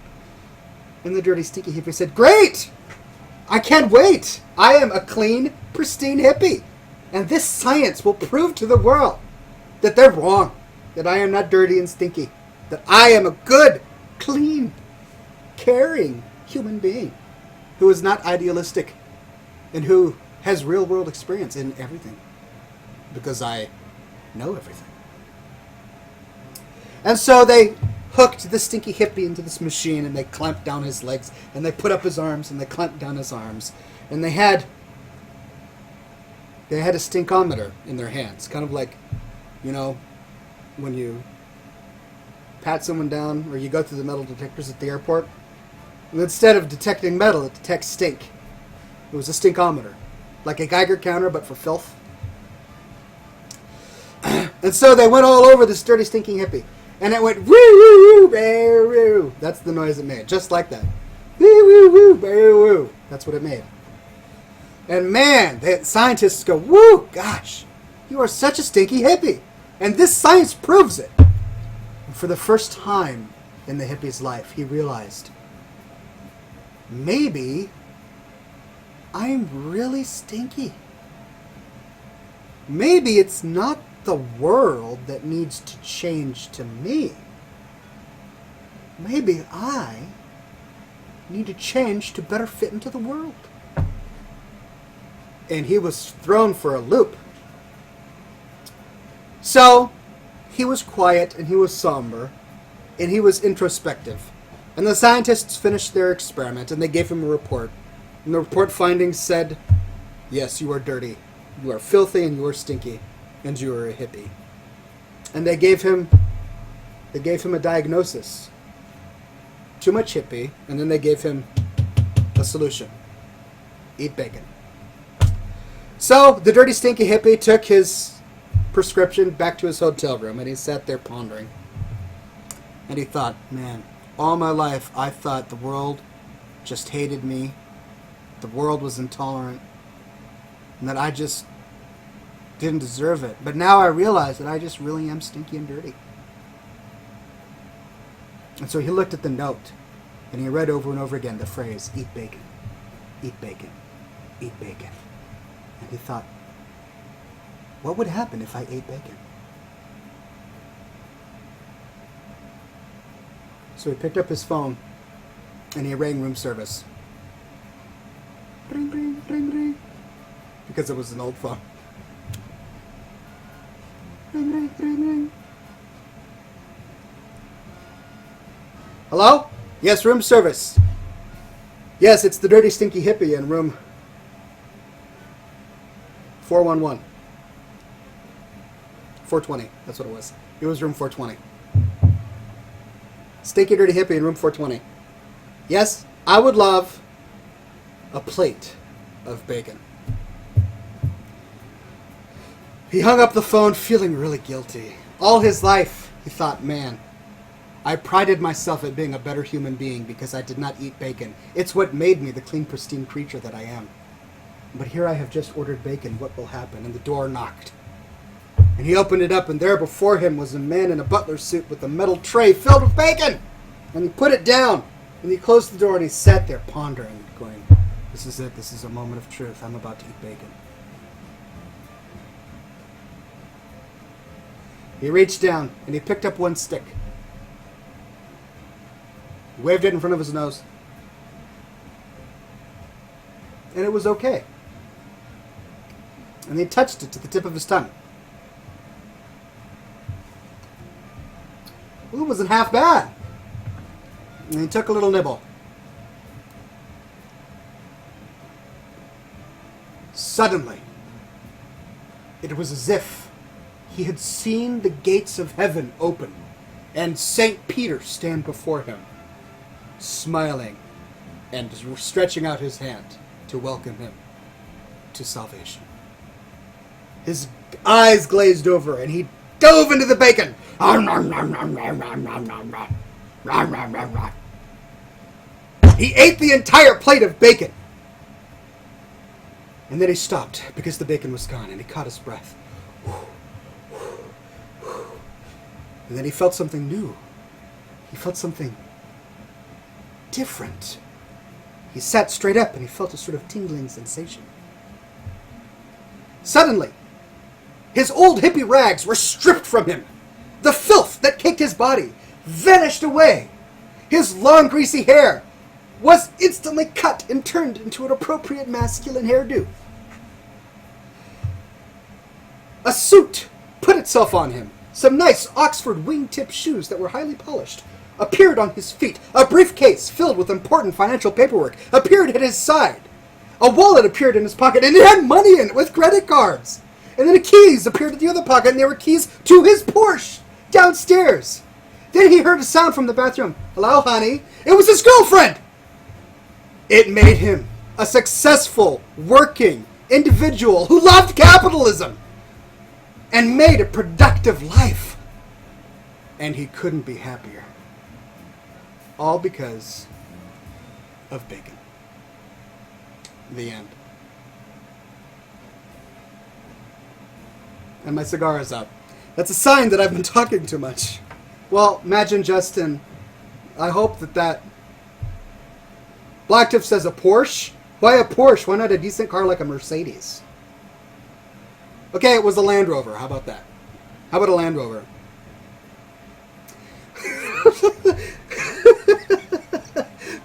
And the dirty, stinky hippie said, great! I can't wait! I am a clean, pristine hippie. And this science will prove to the world that they're wrong. That I am not dirty and stinky. That I am a good, clean, caring human being who is not idealistic and who has real-world experience in everything. Because I know everything. And so they hooked the stinky hippie into this machine, and they clamped down his legs, and they put up his arms, and they clamped down his arms. And they had a stinkometer in their hands, kind of like, you know, when you pat someone down or you go through the metal detectors at the airport. And instead of detecting metal, it detects stink. It was a stinkometer, like a Geiger counter, but for filth. And so they went all over this dirty, stinking hippie. And it went, woo, woo, woo, woo, woo. That's the noise it made, just like that. Woo, woo, woo, woo, woo. That's what it made. And man, the scientists go, woo, gosh, you are such a stinky hippie. And this science proves it. And for the first time in the hippie's life, he realized, maybe I'm really stinky. Maybe it's not the world that needs to change to me. Maybe I need to change to better fit into the world. And he was thrown for a loop. So, he was quiet and he was somber and he was introspective. And the scientists finished their experiment and they gave him a report. And the report findings said, yes, you are dirty, you are filthy, and you are stinky, and you are a hippie. And they gave him a diagnosis. Too much hippie, and then they gave him a solution. Eat bacon. So, the dirty, stinky hippie took his prescription back to his hotel room, and he sat there pondering. And he thought, man, all my life I thought the world just hated me, the world was intolerant, and that I just didn't deserve it. But now I realize that I just really am stinky and dirty. And so he looked at the note, and he read over and over again the phrase, eat bacon, eat bacon, eat bacon. And he thought, what would happen if I ate bacon? So he picked up his phone, and he rang room service. Ring, ring, ring, ring. Because it was an old phone. Ring, ring, ring, ring. Hello? Yes, room service. Yes, it's the dirty, stinky hippie in room 411. 420, that's what it was. It was room 420. Stinky, dirty hippie in room 420. Yes, I would love a plate of bacon. He hung up the phone feeling really guilty. All his life, he thought, man, I prided myself at being a better human being because I did not eat bacon. It's what made me the clean, pristine creature that I am. But here I have just ordered bacon. What will happen? And the door knocked. And he opened it up, and there before him was a man in a butler suit with a metal tray filled with bacon. And he put it down, and he closed the door, and he sat there pondering, going, this is it. This is a moment of truth. I'm about to eat bacon. He reached down, and he picked up one stick. He waved it in front of his nose. And it was okay. And he touched it to the tip of his tongue. Well, it wasn't half bad. And he took a little nibble. Suddenly, it was as if he had seen the gates of heaven open and St. Peter stand before him, smiling and stretching out his hand to welcome him to salvation. His eyes glazed over and he dove into the bacon. He ate the entire plate of bacon. And then he stopped because the bacon was gone, and he caught his breath. And then he felt something new. He felt something different. He sat straight up and he felt a sort of tingling sensation. Suddenly, his old hippie rags were stripped from him. The filth that caked his body vanished away. His long, greasy hair was instantly cut and turned into an appropriate masculine hairdo. A suit put itself on him. Some nice Oxford wingtip shoes that were highly polished appeared on his feet. A briefcase filled with important financial paperwork appeared at his side. A wallet appeared in his pocket, and it had money in it with credit cards. And then the keys appeared at the other pocket, and they were keys to his Porsche downstairs. Then he heard a sound from the bathroom. "Hello, honey." It was his girlfriend. It made him a successful, working individual who loved capitalism and made a productive life. And he couldn't be happier. All because of bacon. The end. And my cigar is out. That's a sign that I've been talking too much. Well, imagine, Justin, I hope that Black Tiff says a Porsche. Why a Porsche? Why not a decent car like a Mercedes? Okay, it was a Land Rover. How about that? How about a Land Rover?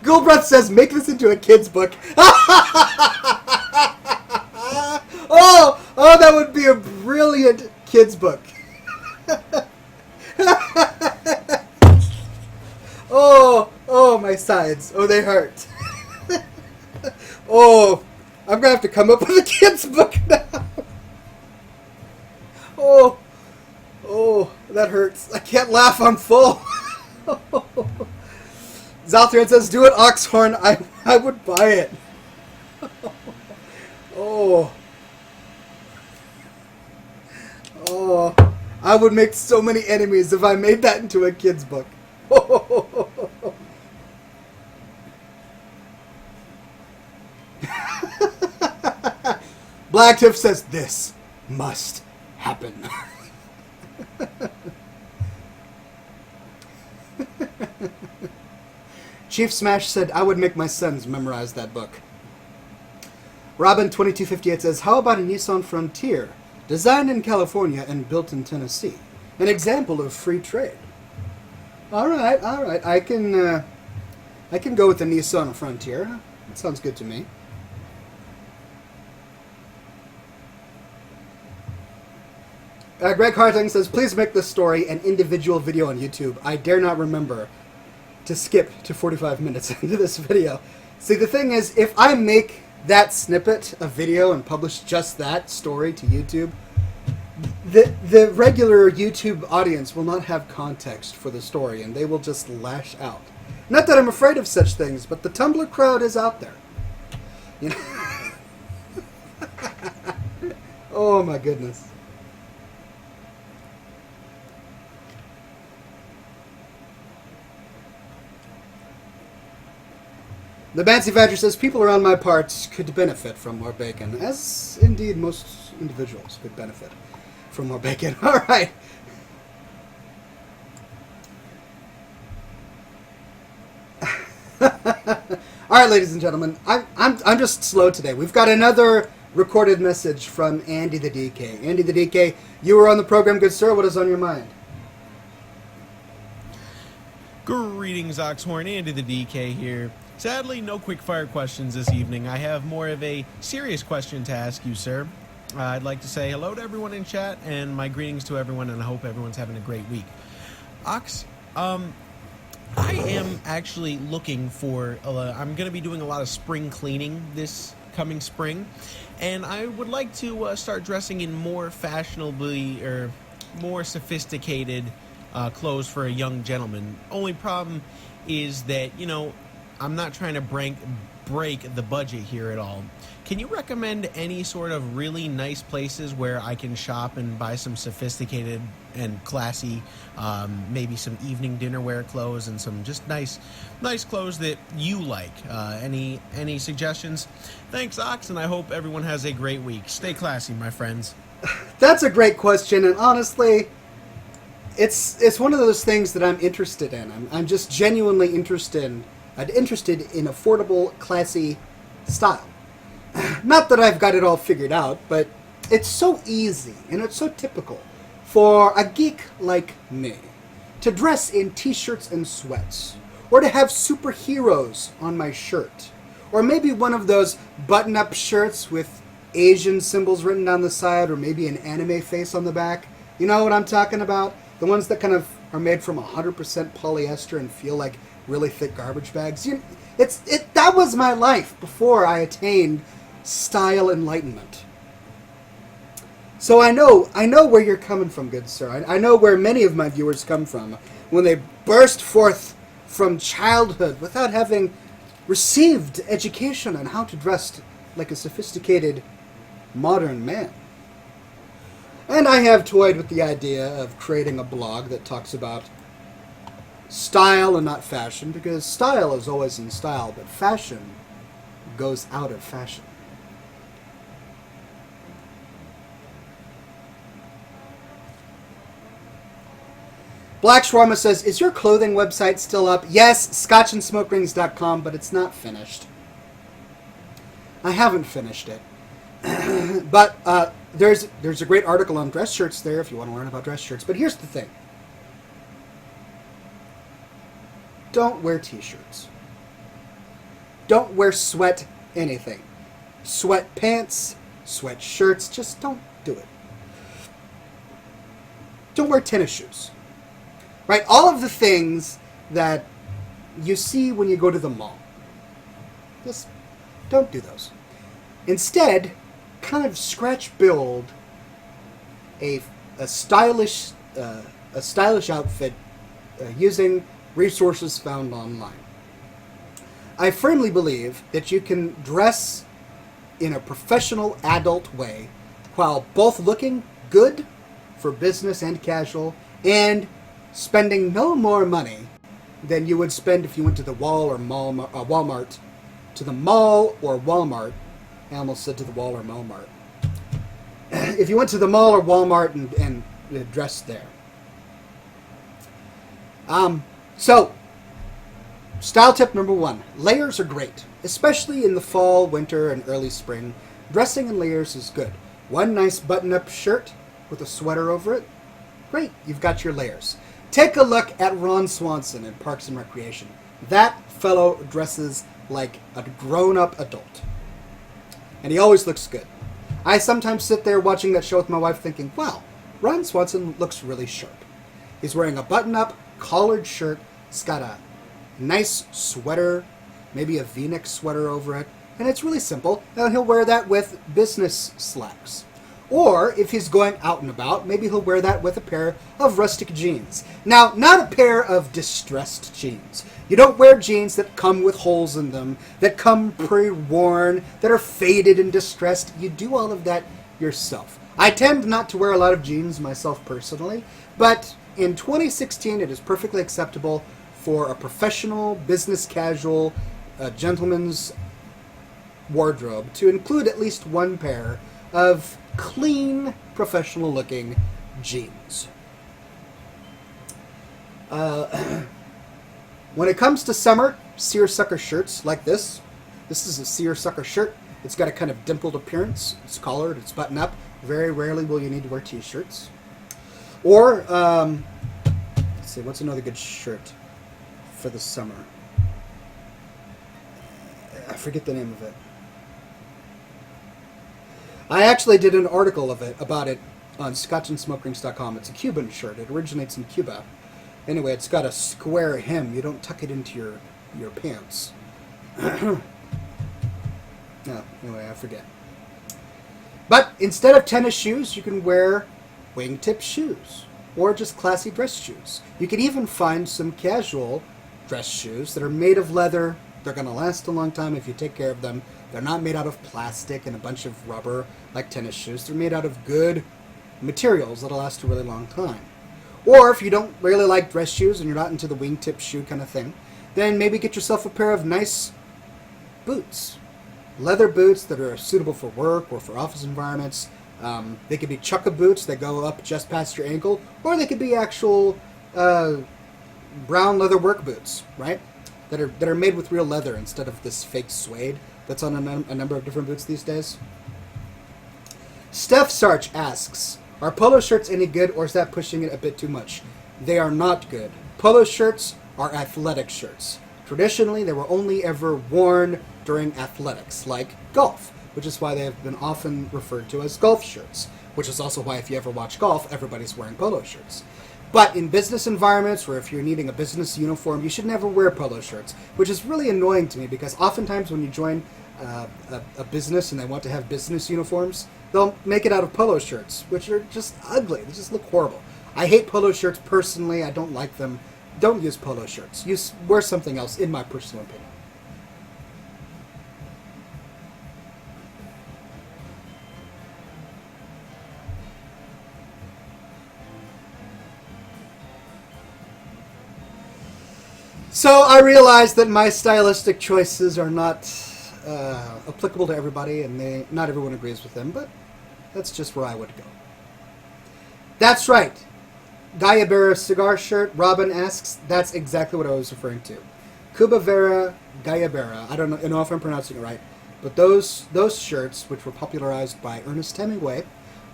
Goldbreath says, make this into a kid's book. Oh, that would be a brilliant kid's book. Oh, my sides. Oh, they hurt. Oh, I'm going to have to come up with a kid's book now. Oh, that hurts. I can't laugh. I'm full. Zalthrian says, do it, Oxhorn. I would buy it. Oh, I would make so many enemies if I made that into a kid's book. Black Tiff says, this must happen. Chief Smash said, I would make my sons memorize that book. Robin2258 says, how about a Nissan Frontier? Designed in California and built in Tennessee. An example of free trade. All right. I can go with the Nissan Frontier. That sounds good to me. Greg Harting says, please make this story an individual video on YouTube. I dare not remember to skip to 45 minutes into this video. See, the thing is, if I make that snippet of video and publish just that story to YouTube, the regular YouTube audience will not have context for the story, and they will just lash out. Not that I'm afraid of such things, but the Tumblr crowd is out there. You know? Oh my goodness. The Bancy Badger says, people around my parts could benefit from more bacon, as indeed most individuals could benefit from more bacon. All right. All right, ladies and gentlemen, I'm just slow today. We've got another recorded message from Andy the DK. Andy the DK, you were on the program, good sir. What is on your mind? Greetings, Oxhorn. Andy the DK here. Sadly, no quick-fire questions this evening. I have more of a serious question to ask you, sir. I'd like to say hello to everyone in chat, and my greetings to everyone, and I hope everyone's having a great week. Ox, I am actually looking for... I'm going to be doing a lot of spring cleaning this coming spring, and I would like to start dressing in more fashionably or more sophisticated clothes for a young gentleman. Only problem is that, you know, I'm not trying to break the budget here at all. Can you recommend any sort of really nice places where I can shop and buy some sophisticated and classy, maybe some evening dinnerware clothes and some just nice clothes that you like? Any suggestions? Thanks, Ox, and I hope everyone has a great week. Stay classy, my friends. That's a great question, and honestly, it's one of those things that I'm interested in. I'm just genuinely interested in affordable, classy style. Not that I've got it all figured out, but it's so easy and it's so typical for a geek like me to dress in t-shirts and sweats, or to have superheroes on my shirt, or maybe one of those button-up shirts with Asian symbols written down the side, or maybe an anime face on the back. You know what I'm talking about? The ones that kind of are made from 100% polyester and feel like really thick garbage bags. That was my life before I attained style enlightenment. So I know where you're coming from, good sir. I know where many of my viewers come from when they burst forth from childhood without having received education on how to dress like a sophisticated modern man. And I have toyed with the idea of creating a blog that talks about style and not fashion, because style is always in style, but fashion goes out of fashion. Black Shawarma says, is your clothing website still up? Yes, scotchandsmokerings.com, but it's not finished. I haven't finished it. But there's a great article on dress shirts there if you want to learn about dress shirts. But here's the thing. Don't wear t-shirts. Don't wear sweat anything. Sweat pants, sweat shirts, just don't do it. Don't wear tennis shoes. Right? All of the things that you see when you go to the mall. Just don't do those. Instead, kind of scratch build a stylish outfit using resources found online. I firmly believe that you can dress in a professional adult way while both looking good for business and casual and spending no more money than you would spend if you went to the Walmart. To the mall or Walmart. I almost said to the wall or Walmart. If you went to the mall or Walmart and dressed there. So, style tip number 1. Layers are great, especially in the fall, winter, and early spring. Dressing in layers is good. One nice button-up shirt with a sweater over it. Great, you've got your layers. Take a look at Ron Swanson in Parks and Recreation. That fellow dresses like a grown-up adult. And he always looks good. I sometimes sit there watching that show with my wife thinking, wow, Ron Swanson looks really sharp. He's wearing a button-up, collared shirt. He's got a nice sweater, maybe a V-neck sweater over it. And it's really simple. And he'll wear that with business slacks. Or, if he's going out and about, maybe he'll wear that with a pair of rustic jeans. Now, not a pair of distressed jeans. You don't wear jeans that come with holes in them, that come pre-worn, that are faded and distressed. You do all of that yourself. I tend not to wear a lot of jeans myself personally, but in 2016 it is perfectly acceptable for a professional, business casual, gentleman's wardrobe to include at least one pair of clean, professional-looking jeans. When it comes to summer, seersucker shirts like this. This is a seersucker shirt. It's got a kind of dimpled appearance. It's collared. It's buttoned up. Very rarely will you need to wear t-shirts. Or, let's see, what's another good shirt for the summer? I forget the name of it. I actually did an article about it on scotchandsmokerings.com. It's a Cuban shirt. It originates in Cuba. Anyway, it's got a square hem. You don't tuck it into your pants. No, anyway, I forget. But instead of tennis shoes, you can wear wingtip shoes or just classy dress shoes. You can even find some casual dress shoes that are made of leather They're going to last a long time if you take care of them. They're not made out of plastic and a bunch of rubber like tennis shoes. They're made out of good materials that'll last a really long time. Or if you don't really like dress shoes and you're not into the wingtip shoe kind of thing, then maybe get yourself a pair of nice boots. Leather boots that are suitable for work or for office environments. They could be chukka boots that go up just past your ankle, or they could be actual brown leather work boots, right? That are made with real leather instead of this fake suede that's on a number of different boots these days. Steph Sarch asks, are polo shirts any good, or is that pushing it a bit too much? They are not good. Polo shirts are athletic shirts. Traditionally, they were only ever worn during athletics, like golf, which is why they have been often referred to as golf shirts, which is also why if you ever watch golf, everybody's wearing polo shirts. But in business environments, where if you're needing a business uniform, you should never wear polo shirts, which is really annoying to me because oftentimes when you join a business and they want to have business uniforms, they'll make it out of polo shirts, which are just ugly. They just look horrible. I hate polo shirts personally. I don't like them. Don't use polo shirts. Wear something else, in my personal opinion. So I realize that my stylistic choices are not applicable to everybody, and not everyone agrees with them, but that's just where I would go. That's right. Gaia Vera cigar shirt, Robin asks, that's exactly what I was referring to. Cuba Vera, Gaia Vera, I don't know if I'm pronouncing it right, but those shirts, which were popularized by Ernest Hemingway,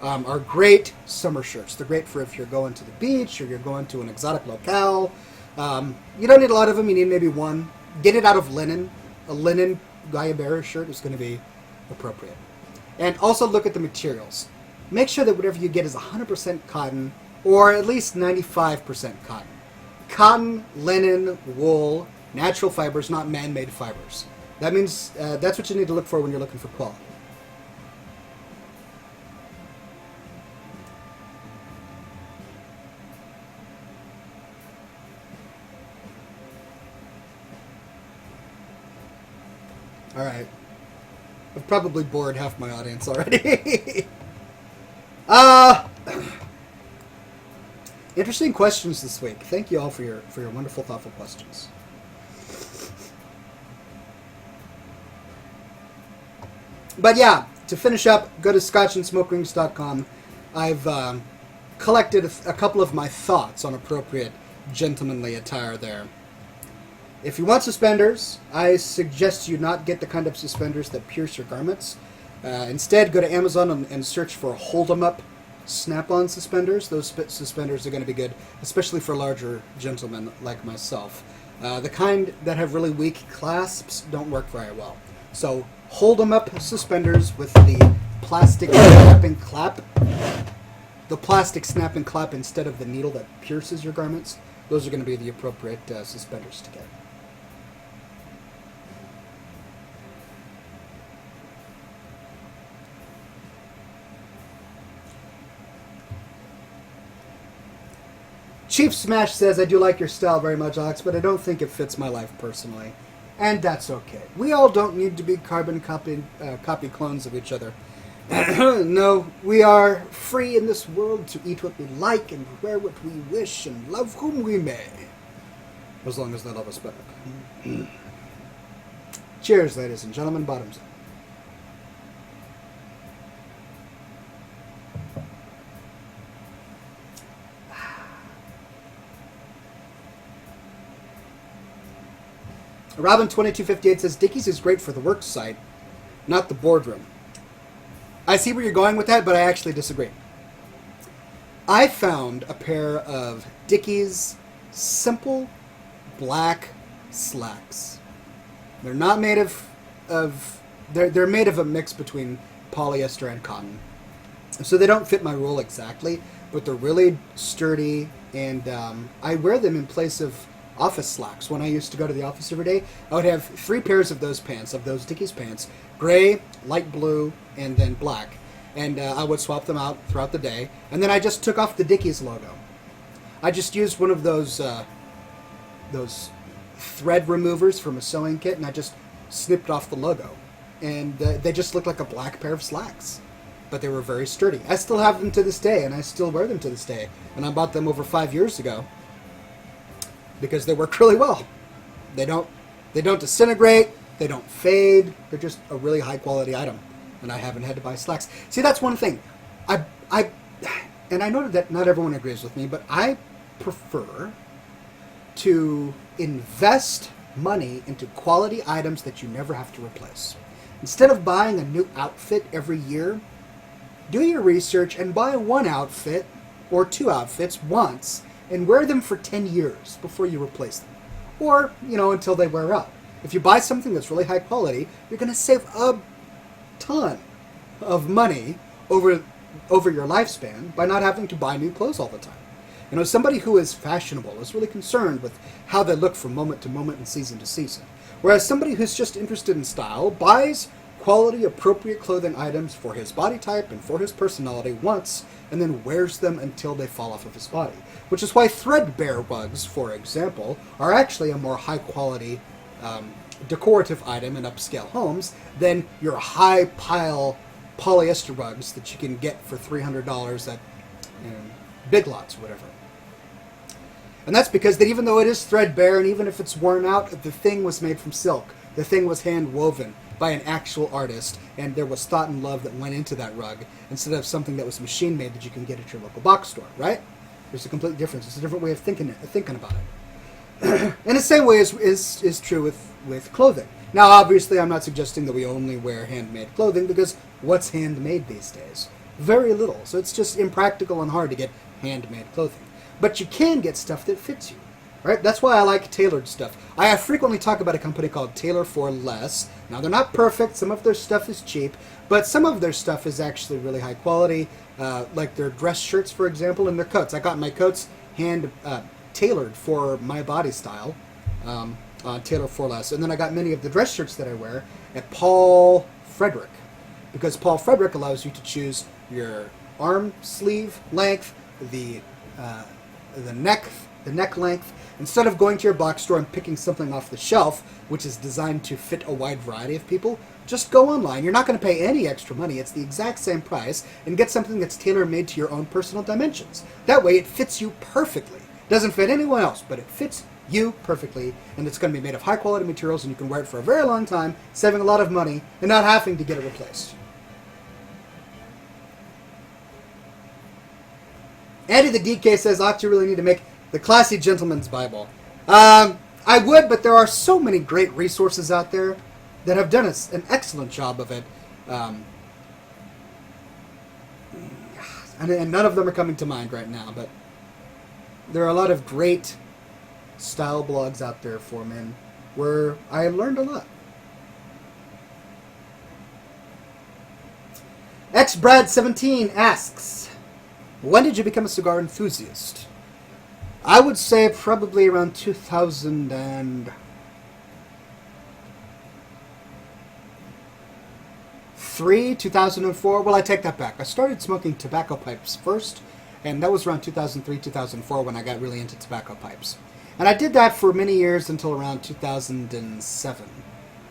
are great summer shirts. They're great for if you're going to the beach or you're going to an exotic locale. You don't need a lot of them. You need maybe one. Get it out of linen. A linen Gaia Vera shirt is going to be appropriate. And also look at the materials. Make sure that whatever you get is 100% cotton or at least 95% cotton. Cotton, linen, wool, natural fibers, not man-made fibers. That means that's what you need to look for when you're looking for quality. All right. I've probably bored half my audience already. Interesting questions this week. Thank you all for your wonderful, thoughtful questions. But yeah, to finish up, go to scotchandsmokerings.com. I've collected a couple of my thoughts on appropriate gentlemanly attire there. If you want suspenders, I suggest you not get the kind of suspenders that pierce your garments. Instead, go to Amazon and search for hold-em-up snap-on suspenders. Those suspenders are going to be good, especially for larger gentlemen like myself. The kind that have really weak clasps don't work very well. So hold-em-up suspenders with the plastic snapping clap. The plastic snapping clap instead of the needle that pierces your garments. Those are going to be the appropriate suspenders to get. Chief Smash says, I do like your style very much, Alex, but I don't think it fits my life personally. And that's okay. We all don't need to be carbon copy clones of each other. No, we are free in this world to eat what we like and wear what we wish and love whom we may. As long as they love us better. Cheers, ladies and gentlemen. Bottoms up. Robin2258 says, Dickies is great for the work site, not the boardroom. I see where you're going with that, but I actually disagree. I found a pair of Dickies simple black slacks. They're not made they're made of a mix between polyester and cotton. So they don't fit my rule exactly, but they're really sturdy, and I wear them in place of office slacks. When I used to go to the office every day, I would have 3 pairs of those pants, of those Dickies pants, gray, light blue, and then black. And I would swap them out throughout the day. And then I just took off the Dickies logo. I just used one of those thread removers from a sewing kit, and I just snipped off the logo. And they just looked like a black pair of slacks. But they were very sturdy. I still have them to this day, and I still wear them to this day. And I bought them over 5 years ago because they work really well. They don't disintegrate. They don't fade. They're just a really high quality item, and I haven't had to buy slacks. See, that's one thing. And I know that not everyone agrees with me, but I prefer to invest money into quality items that you never have to replace. Instead of buying a new outfit every year, do your research and buy one outfit or two outfits once and wear them for 10 years before you replace them. Or, until they wear out. If you buy something that's really high quality, you're going to save a ton of money over your lifespan by not having to buy new clothes all the time. Somebody who is fashionable is really concerned with how they look from moment to moment and season to season. Whereas somebody who's just interested in style buys quality, appropriate clothing items for his body type and for his personality once, and then wears them until they fall off of his body. Which is why threadbare rugs, for example, are actually a more high-quality decorative item in upscale homes than your high-pile polyester rugs that you can get for $300 at Big Lots or whatever. And that's because that even though it is threadbare and even if it's worn out, the thing was made from silk. The thing was hand-woven by an actual artist, and there was thought and love that went into that rug instead of something that was machine-made that you can get at your local box store, right? There's a complete difference. It's a different way of thinking about it. And the same way is true with clothing. Now, obviously, I'm not suggesting that we only wear handmade clothing, because what's handmade these days? Very little. So it's just impractical and hard to get handmade clothing. But you can get stuff that fits you, right? That's why I like tailored stuff. I frequently talk about a company called Tailor for Less. Now, they're not perfect. Some of their stuff is cheap, but some of their stuff is actually really high quality, like their dress shirts, for example, and their coats. I got my coats tailored for my body style on Tailor for Less. And then I got many of the dress shirts that I wear at Paul Frederick, because Paul Frederick allows you to choose your arm sleeve length, the neck length. Instead of going to your box store and picking something off the shelf, which is designed to fit a wide variety of people, just go online. You're not going to pay any extra money. It's the exact same price, and get something that's tailor-made to your own personal dimensions. That way it fits you perfectly. Doesn't fit anyone else, but it fits you perfectly, and it's going to be made of high-quality materials, and you can wear it for a very long time, saving a lot of money, and not having to get it replaced. Andy the DK says, ought you really need to make the Classy Gentleman's Bible? I would, but there are so many great resources out there that have done an excellent job of it. And none of them are coming to mind right now, but there are a lot of great style blogs out there for men where I learned a lot. XBrad17 asks, when did you become a cigar enthusiast? I would say probably around 2003, 2004. Well, I take that back. I started smoking tobacco pipes first, and that was around 2003, 2004 when I got really into tobacco pipes. And I did that for many years until around 2007.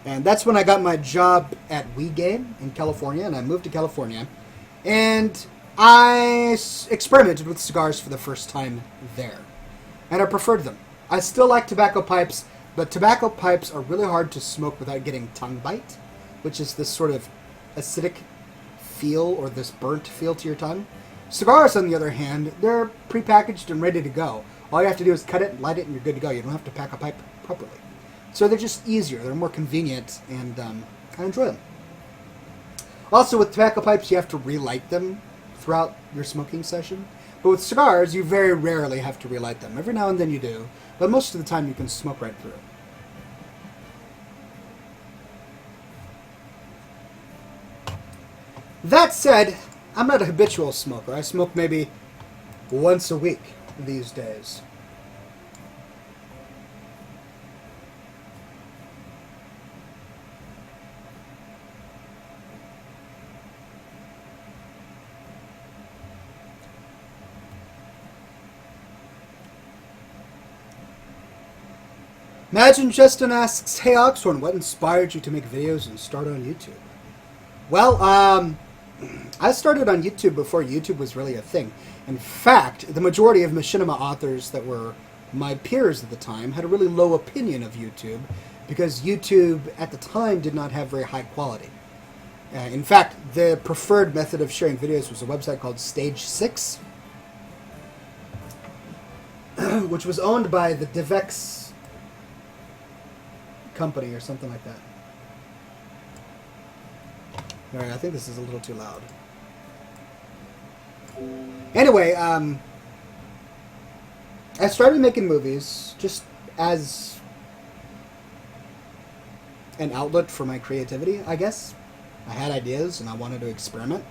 And that's when I got my job at WeGame in California, and I moved to California. And I experimented with cigars for the first time there, and I preferred them. I still like tobacco pipes, but tobacco pipes are really hard to smoke without getting tongue bite, which is this sort of acidic feel or this burnt feel to your tongue. Cigars, on the other hand, they're prepackaged and ready to go. All you have to do is cut it, light it, and you're good to go. You don't have to pack a pipe properly. So they're just easier, they're more convenient, and I enjoy them. Also, with tobacco pipes, you have to relight them throughout your smoking session. But with cigars, you very rarely have to relight them. Every now and then you do, but most of the time you can smoke right through. That said, I'm not a habitual smoker. I smoke maybe once a week these days. Imagine Justin asks, "Hey Oxhorn, what inspired you to make videos and start on YouTube?" Well, I started on YouTube before YouTube was really a thing. In fact, the majority of machinima authors that were my peers at the time had a really low opinion of YouTube because YouTube at the time did not have very high quality. In fact, the preferred method of sharing videos was a website called Stage 6, which was owned by the DivX company or something like that. Alright, I think this is a little too loud. Anyway, I started making movies just as an outlet for my creativity, I guess. I had ideas and I wanted to experiment.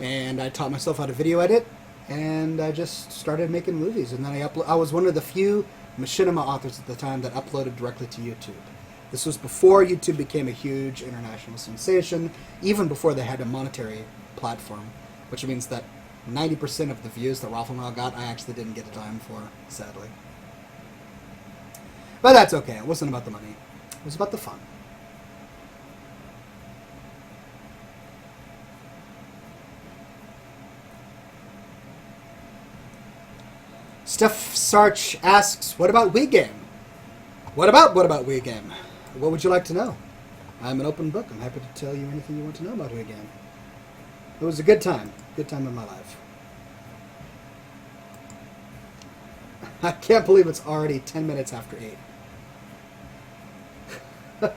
And I taught myself how to video edit, and I just started making movies. And then I was one of the few machinima authors at the time that uploaded directly to YouTube. This was before YouTube became a huge international sensation, even before they had a monetary platform, which means that 90% of the views that Raffle got, I actually didn't get a dime for, sadly. But that's okay. It wasn't about the money. It was about the fun. Steph Sarch asks, "What about Wii Game?" What about Wii Game? What would you like to know? I'm an open book. I'm happy to tell you anything you want to know about Wii Game. It was a good time. Good time in my life. I can't believe it's already 10 minutes after 8.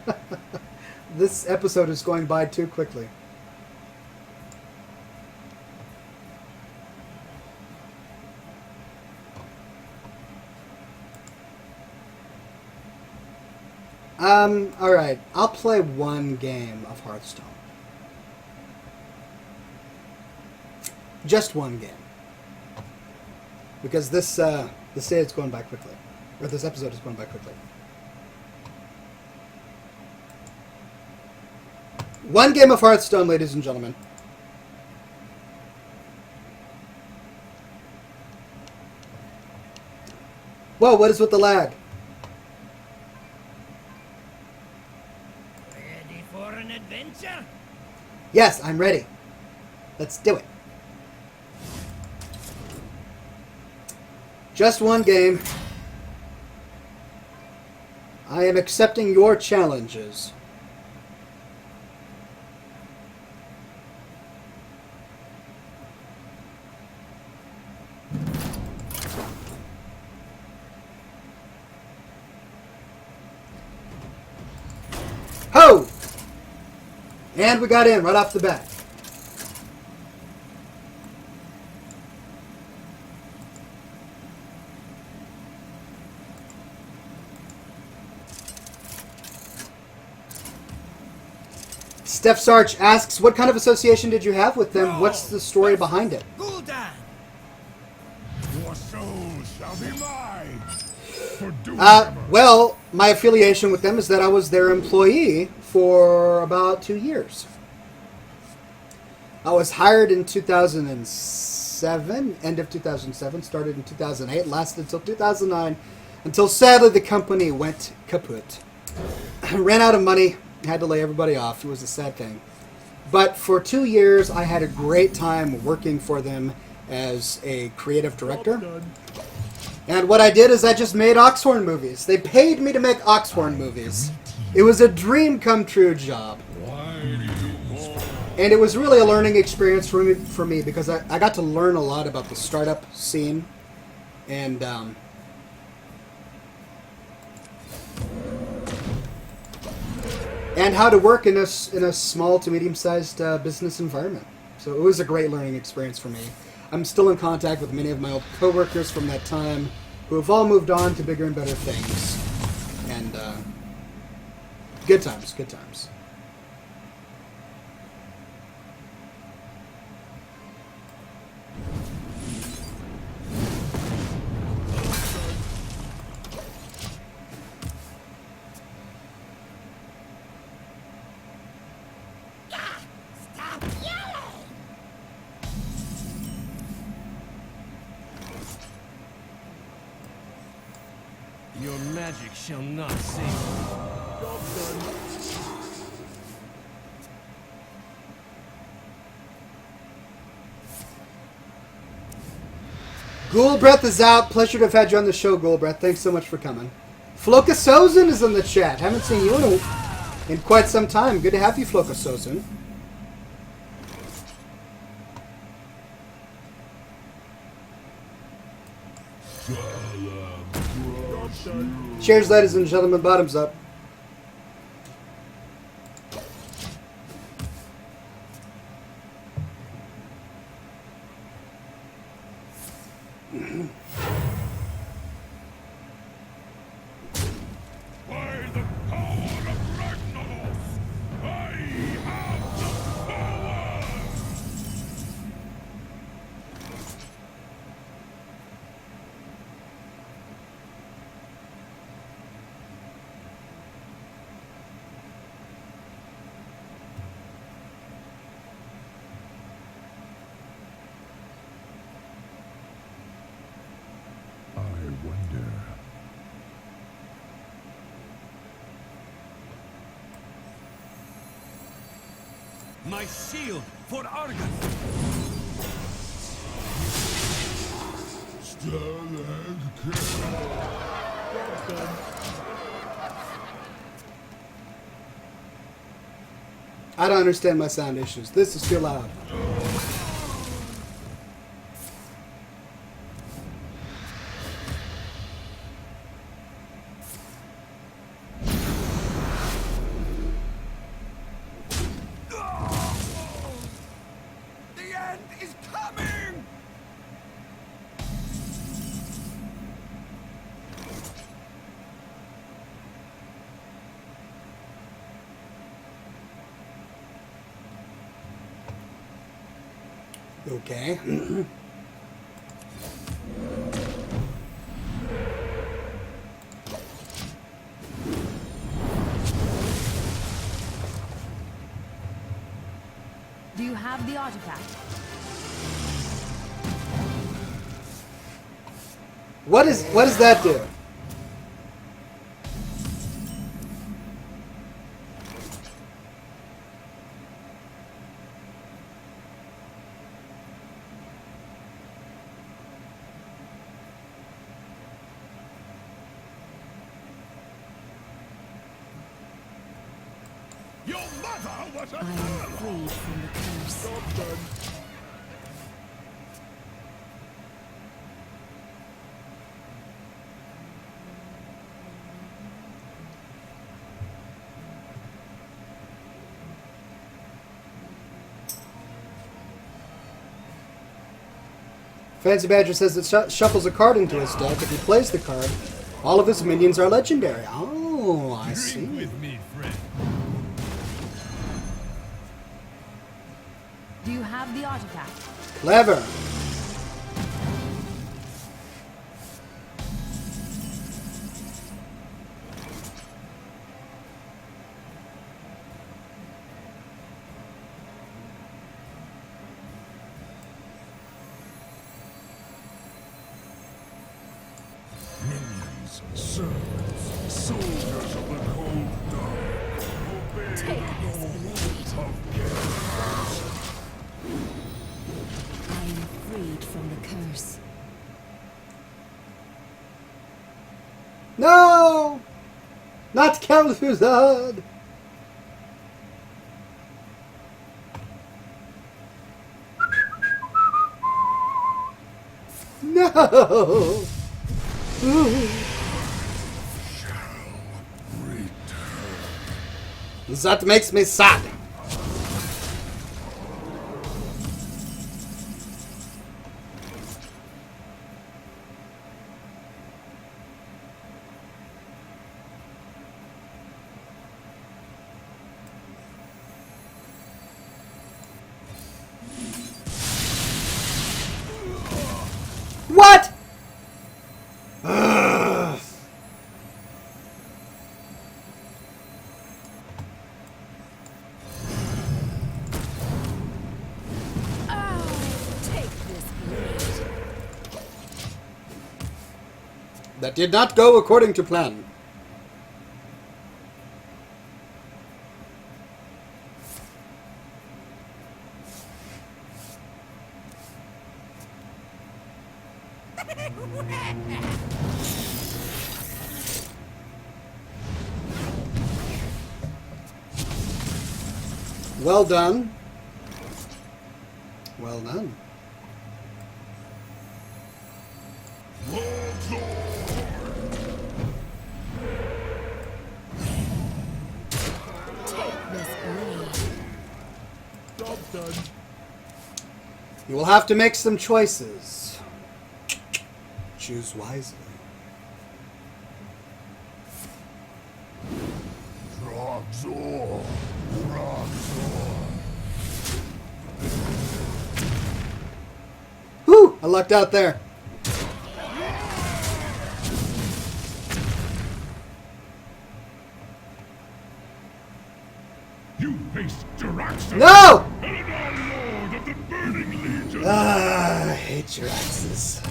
This episode is going by too quickly. Alright. I'll play one game of Hearthstone. Just one game. Because this day is going by quickly. Or this episode is going by quickly. One game of Hearthstone, ladies and gentlemen. Whoa, what is with the lag? Ready for an adventure? Yes, I'm ready. Let's do it. Just one game. I am accepting your challenges. Ho! And we got in right off the bat. Steph Sarch asks, "What kind of association did you have with them? What's the story behind it?" Gul'dan! Your soul shall be mine. For doing Well, my affiliation with them is that I was their employee for about 2 years. I was hired in 2007, end of 2007, started in 2008, lasted until 2009, until sadly the company went kaput. Ran out of money, had to lay everybody off. It was a sad thing. But for 2 years, I had a great time working for them as a creative director. And what I did is I just made Oxhorn movies. They paid me to make Oxhorn movies. It was a dream come true job. And it was really a learning experience for me because I got to learn a lot about the startup scene and how to work in a small to medium-sized business environment. So it was a great learning experience for me. I'm still in contact with many of my old coworkers from that time who have all moved on to bigger and better things. And good times, good times. Stop yelling! Your magic shall not save me. Ghoul Breath is out. Pleasure to have had you on the show, Ghoul Breath. Thanks so much for coming. Flokasozen is in the chat. Haven't seen you in quite some time. Good to have you, Flokasozen. Cheers, ladies and gentlemen. Bottoms up. By the power of Ragnaros, I have the power! I wonder. My shield for Argus! I don't understand my sound issues. This is too loud. The end is coming! Okay. Do you have the artifact? What does that do? Your mother was a I am freed from the curse. Fancy Badger says it shuffles a card into his deck. If he plays the card, all of his minions are legendary. Oh, I see. With me, friend. Do you have the artifact? Clever. Minions, servants, soldiers of the cold dark. Obey Take the this blade. of chaos. I am freed from the curse. No! Not Kel'Thuzad! No! Ooh. That makes me sad. What? Ugh. That did not go according to plan. Well done. Well done. This blade. Job done. You will have to make some choices. Choose wisely. Roxor. Roxor. Whew! I lucked out there. You face Jiraxus, No! Eladar Lord of the Burning Legion. Ah, I hate your axes.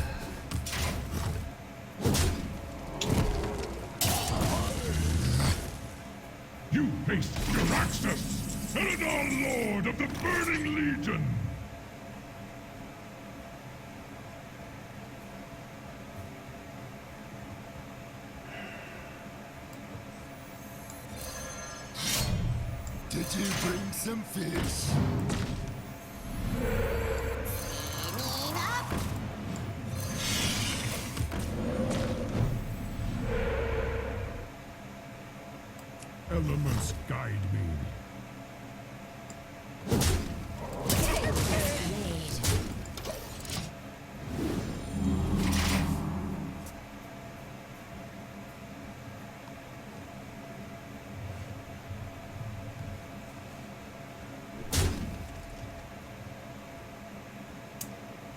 You face Jiraxus, Eladar Lord of the Burning Legion. Did you bring some fish? Elements guide me. Blade.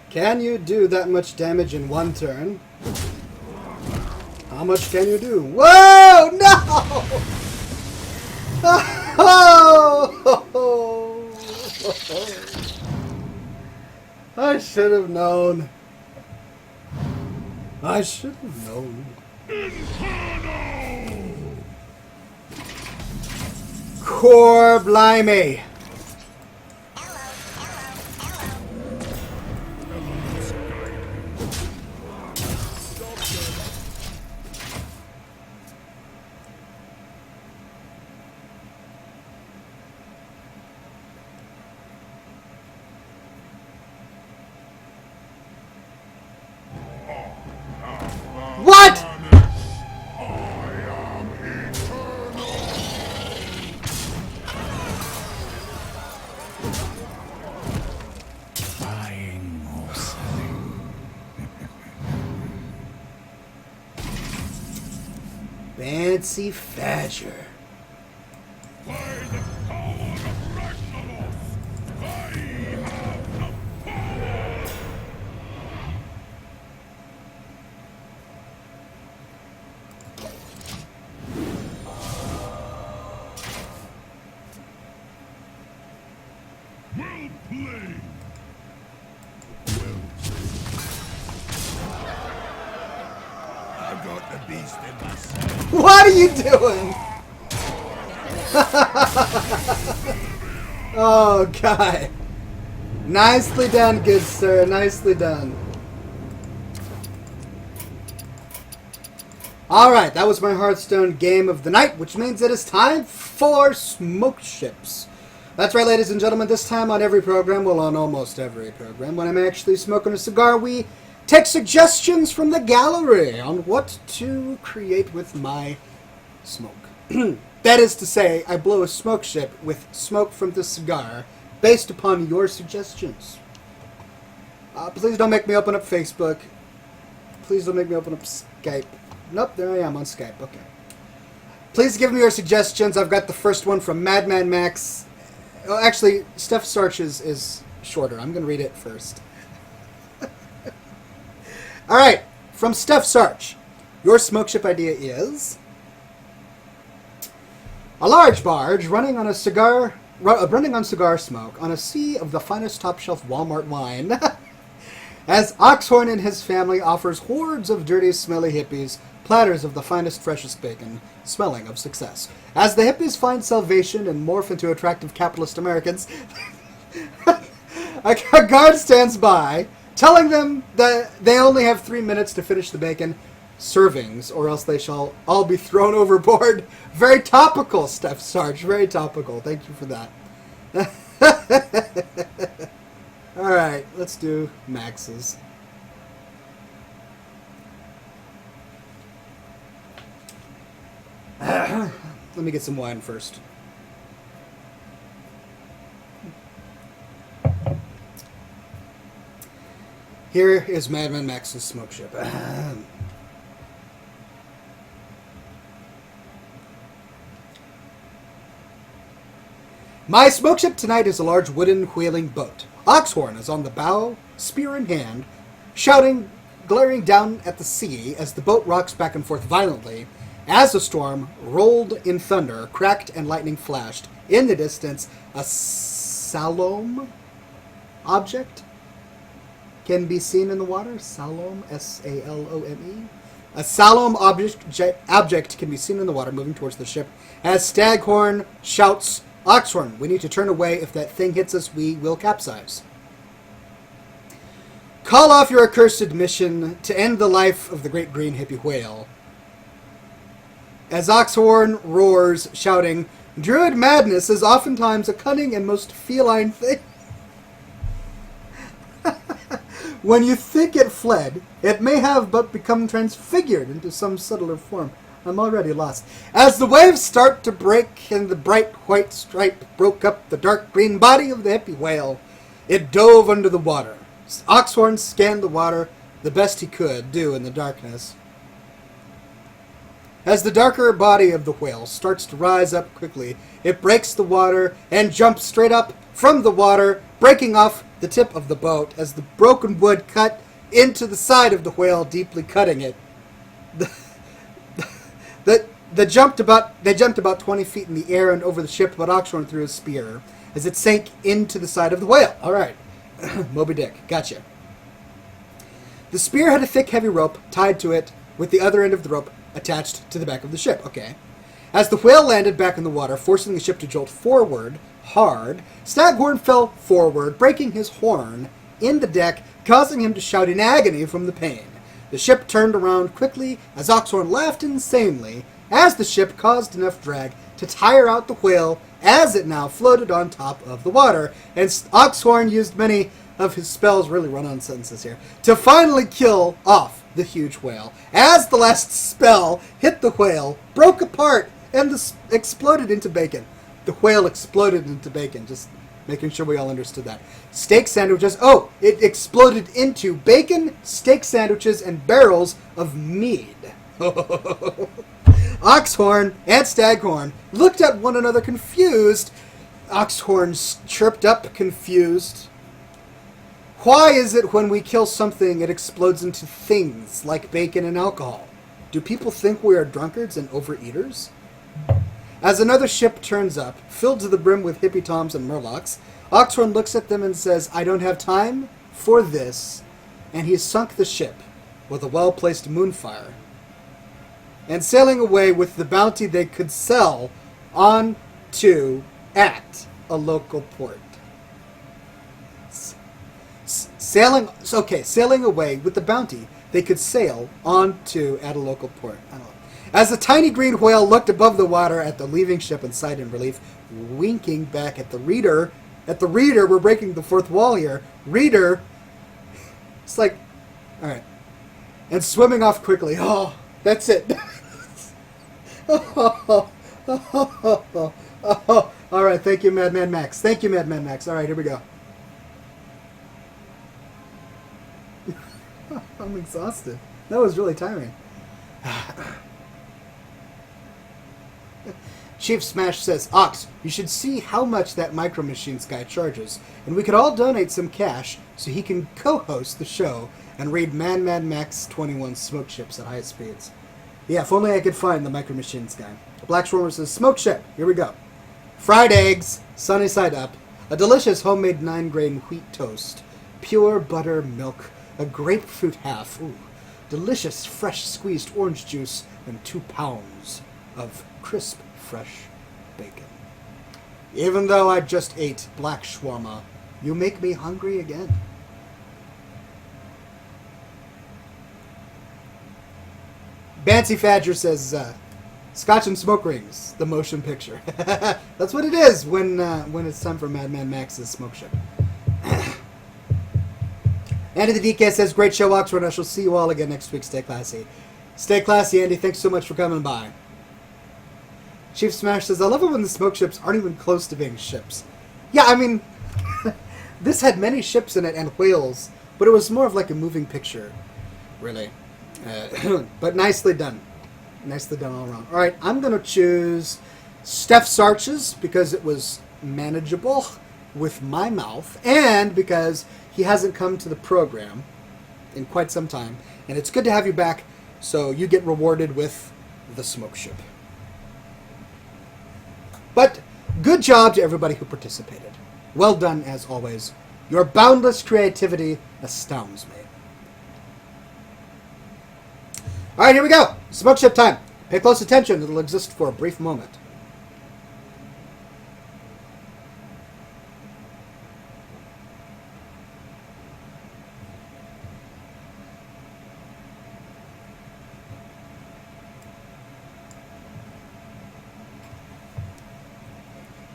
Can you do that much damage in one turn? How much can you do? Whoa! No! I should have known. I should have known. Core blimey. Elements guide me. What? Buying or selling. Fancy Fadger. By the power of Ragnaros, I have the power! Well played! Well played. I've got the beast in myself. What are you doing? Oh, God. Nicely done, good sir. Nicely done. Alright, that was my Hearthstone game of the night, which means it is time for smoke ships. That's right, ladies and gentlemen, this time on every program, well, on almost every program, when I'm actually smoking a cigar, we take suggestions from the gallery on what to create with my smoke. That is to say, I blow a smoke ship with smoke from the cigar based upon your suggestions. Please don't make me open up Facebook. Please don't make me open up Skype. Nope, there I am on Skype. Okay. Please give me your suggestions. I've got the first one from Madman Max. Oh, actually, Steph Sarch is shorter. I'm going to read it first. All right, from Steph Sarch. Your smoke ship idea is a large barge running on cigar smoke on a sea of the finest top-shelf Walmart wine. As Oxhorn and his family offers hordes of dirty, smelly hippies platters of the finest, freshest bacon, smelling of success. As the hippies find salvation and morph into attractive capitalist Americans, a guard stands by, telling them that they only have 3 minutes to finish the bacon servings, or else they shall all be thrown overboard. Very topical, Steph Sarge. Very topical. Thank you for that. Alright, let's do Max's. Let me get some wine first. Here is Madman Max's smoke ship. My smoke ship tonight is a large wooden whaling boat. Oxhorn is on the bow, spear in hand, shouting, glaring down at the sea as the boat rocks back and forth violently, as the storm rolled in thunder, cracked and lightning flashed. In the distance, a salome object can be seen in the water. Salome, S-A-L-O-M-E. A salome object can be seen in the water moving towards the ship as Staghorn shouts, Oxhorn, we need to turn away. If that thing hits us, we will capsize. Call off your accursed mission to end the life of the great green hippie whale. As Oxhorn roars, shouting, Druid madness is oftentimes a cunning and most feline thing. When you think it fled, it may have but become transfigured into some subtler form. I'm already lost. As the waves start to break and the bright white stripe broke up the dark green body of the hippie whale, it dove under the water. Oxhorn scanned the water the best he could do in the darkness. As the darker body of the whale starts to rise up quickly, it breaks the water and jumps straight up from the water, breaking off the tip of the boat as the broken wood cut into the side of the whale, deeply cutting it. They jumped about 20 feet in the air and over the ship, but Oxhorn threw his spear as it sank into the side of the whale. All right. Moby Dick. Gotcha. The spear had a thick, heavy rope tied to it with the other end of the rope attached to the back of the ship. Okay. As the whale landed back in the water, forcing the ship to jolt forward hard, Staghorn fell forward, breaking his horn in the deck, causing him to shout in agony from the pain. The ship turned around quickly as Oxhorn laughed insanely as the ship caused enough drag to tire out the whale as it now floated on top of the water. And Oxhorn used many of his spells, really run-on sentences here, to finally kill off the huge whale. As the last spell hit the whale, broke apart, and exploded into bacon. The whale exploded into bacon, just making sure we all understood that. Steak sandwiches, it exploded into bacon, steak sandwiches, and barrels of mead. Oxhorn and Staghorn looked at one another confused. Oxhorn chirped up, confused. Why is it when we kill something, it explodes into things like bacon and alcohol? Do people think we are drunkards and overeaters? As another ship turns up, filled to the brim with hippie toms and murlocs, Oxhorn looks at them and says, I don't have time for this, and he sunk the ship with a well-placed moonfire, and sailing away with the bounty they could sell on to at a local port. Sailing away with the bounty they could sail on to at a local port. I don't know. As the tiny green whale looked above the water at the leaving ship and sighed in relief, winking back at the reader. We're breaking the fourth wall here. Reader, it's like, all right, and swimming off quickly. Oh, that's it. All right, thank you, Madman Max. Thank you, Madman Max. All right, here we go. I'm exhausted. That was really tiring. Chief Smash says, Ox, you should see how much that Micro Machines guy charges, and we could all donate some cash so he can co-host the show and read Man Max 21 smoke ships at high speeds. Yeah, if only I could find the Micro Machines guy. Black Swarmer says, smoke ship, here we go. Fried eggs, sunny side up, a delicious homemade 9-grain wheat toast, pure butter milk, a grapefruit half, ooh, delicious, fresh squeezed orange juice, and 2 pounds of crisp, fresh bacon. Even though I just ate black shawarma, you make me hungry again. Bancy Fadger says, Scotch and Smoke Rings, the motion picture. That's what it is when it's time for Madman Max's smoke ship. Andy the DK says, great show, Oxford. I shall see you all again next week. Stay classy. Stay classy, Andy. Thanks so much for coming by. Chief Smash says, I love it when the smoke ships aren't even close to being ships. Yeah, I mean, this had many ships in it and whales, but it was more of like a moving picture, really. But nicely done. Nicely done all around. All right, I'm going to choose Steph's Arches because it was manageable with my mouth and because he hasn't come to the program in quite some time. And it's good to have you back, so you get rewarded with the smoke ship. But good job to everybody who participated. Well done, as always. Your boundless creativity astounds me. All right, here we go. Smoke ship time. Pay close attention. It'll exist for a brief moment.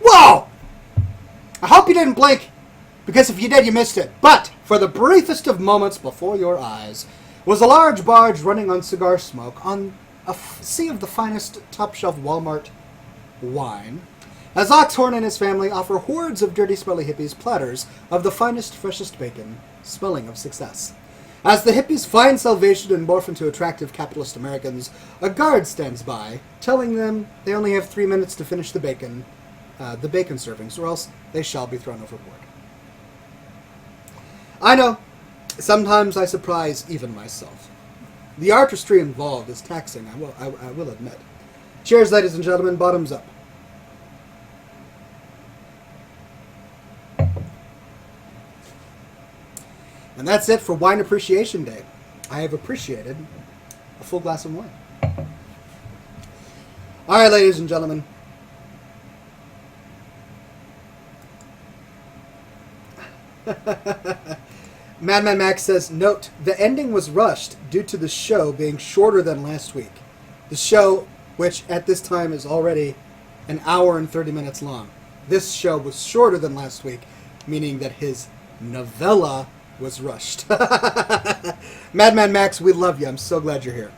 Whoa! I hope you didn't blink, because if you did, you missed it. But for the briefest of moments before your eyes was a large barge running on cigar smoke on a sea of the finest top-shelf Walmart wine, as Oxhorn and his family offer hordes of dirty, smelly hippies platters of the finest, freshest bacon, smelling of success. As the hippies find salvation and morph into attractive capitalist Americans, a guard stands by, telling them they only have 3 minutes to finish the bacon servings, or else they shall be thrown overboard. I know, sometimes I surprise even myself. The artistry involved is taxing, I will admit. Cheers, ladies and gentlemen, bottoms up. And that's it for Wine Appreciation Day. I have appreciated a full glass of wine. All right, ladies and gentlemen. Madman Max says, note, the ending was rushed due to the show being shorter than last week. The show, which at this time is already an hour and 30 minutes long. This show was shorter than last week, meaning that his novella was rushed. Madman Max, we love you. I'm so glad you're here.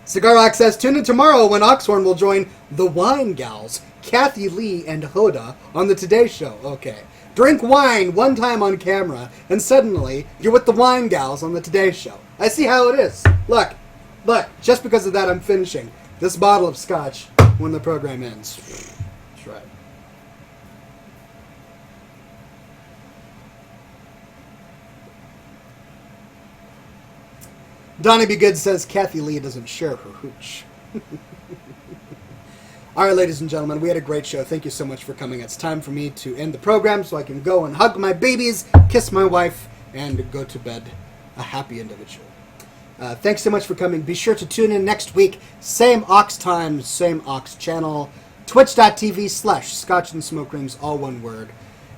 Cigar Rock says, tune in tomorrow when Oxhorn will join the Wine Gals, Kathy Lee and Hoda, on the Today Show. Okay. Drink wine one time on camera, and suddenly you're with the Wine Gals on the Today Show. I see how it is. Look, just because of that, I'm finishing this bottle of scotch when the program ends. That's right. Donnie Be Good says Kathy Lee doesn't share her hooch. All right, ladies and gentlemen, we had a great show. Thank you so much for coming. It's time for me to end the program so I can go and hug my babies, kiss my wife, and go to bed a happy individual. Thanks so much for coming. Be sure to tune in next week. Same Ox time, same Ox channel. Twitch.tv/Scotch and Smoke Rings, all one word.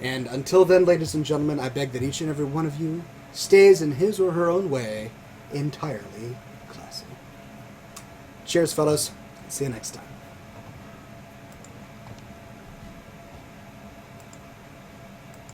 And until then, ladies and gentlemen, I beg that each and every one of you stays in his or her own way entirely classy. Cheers, fellas. See you next time.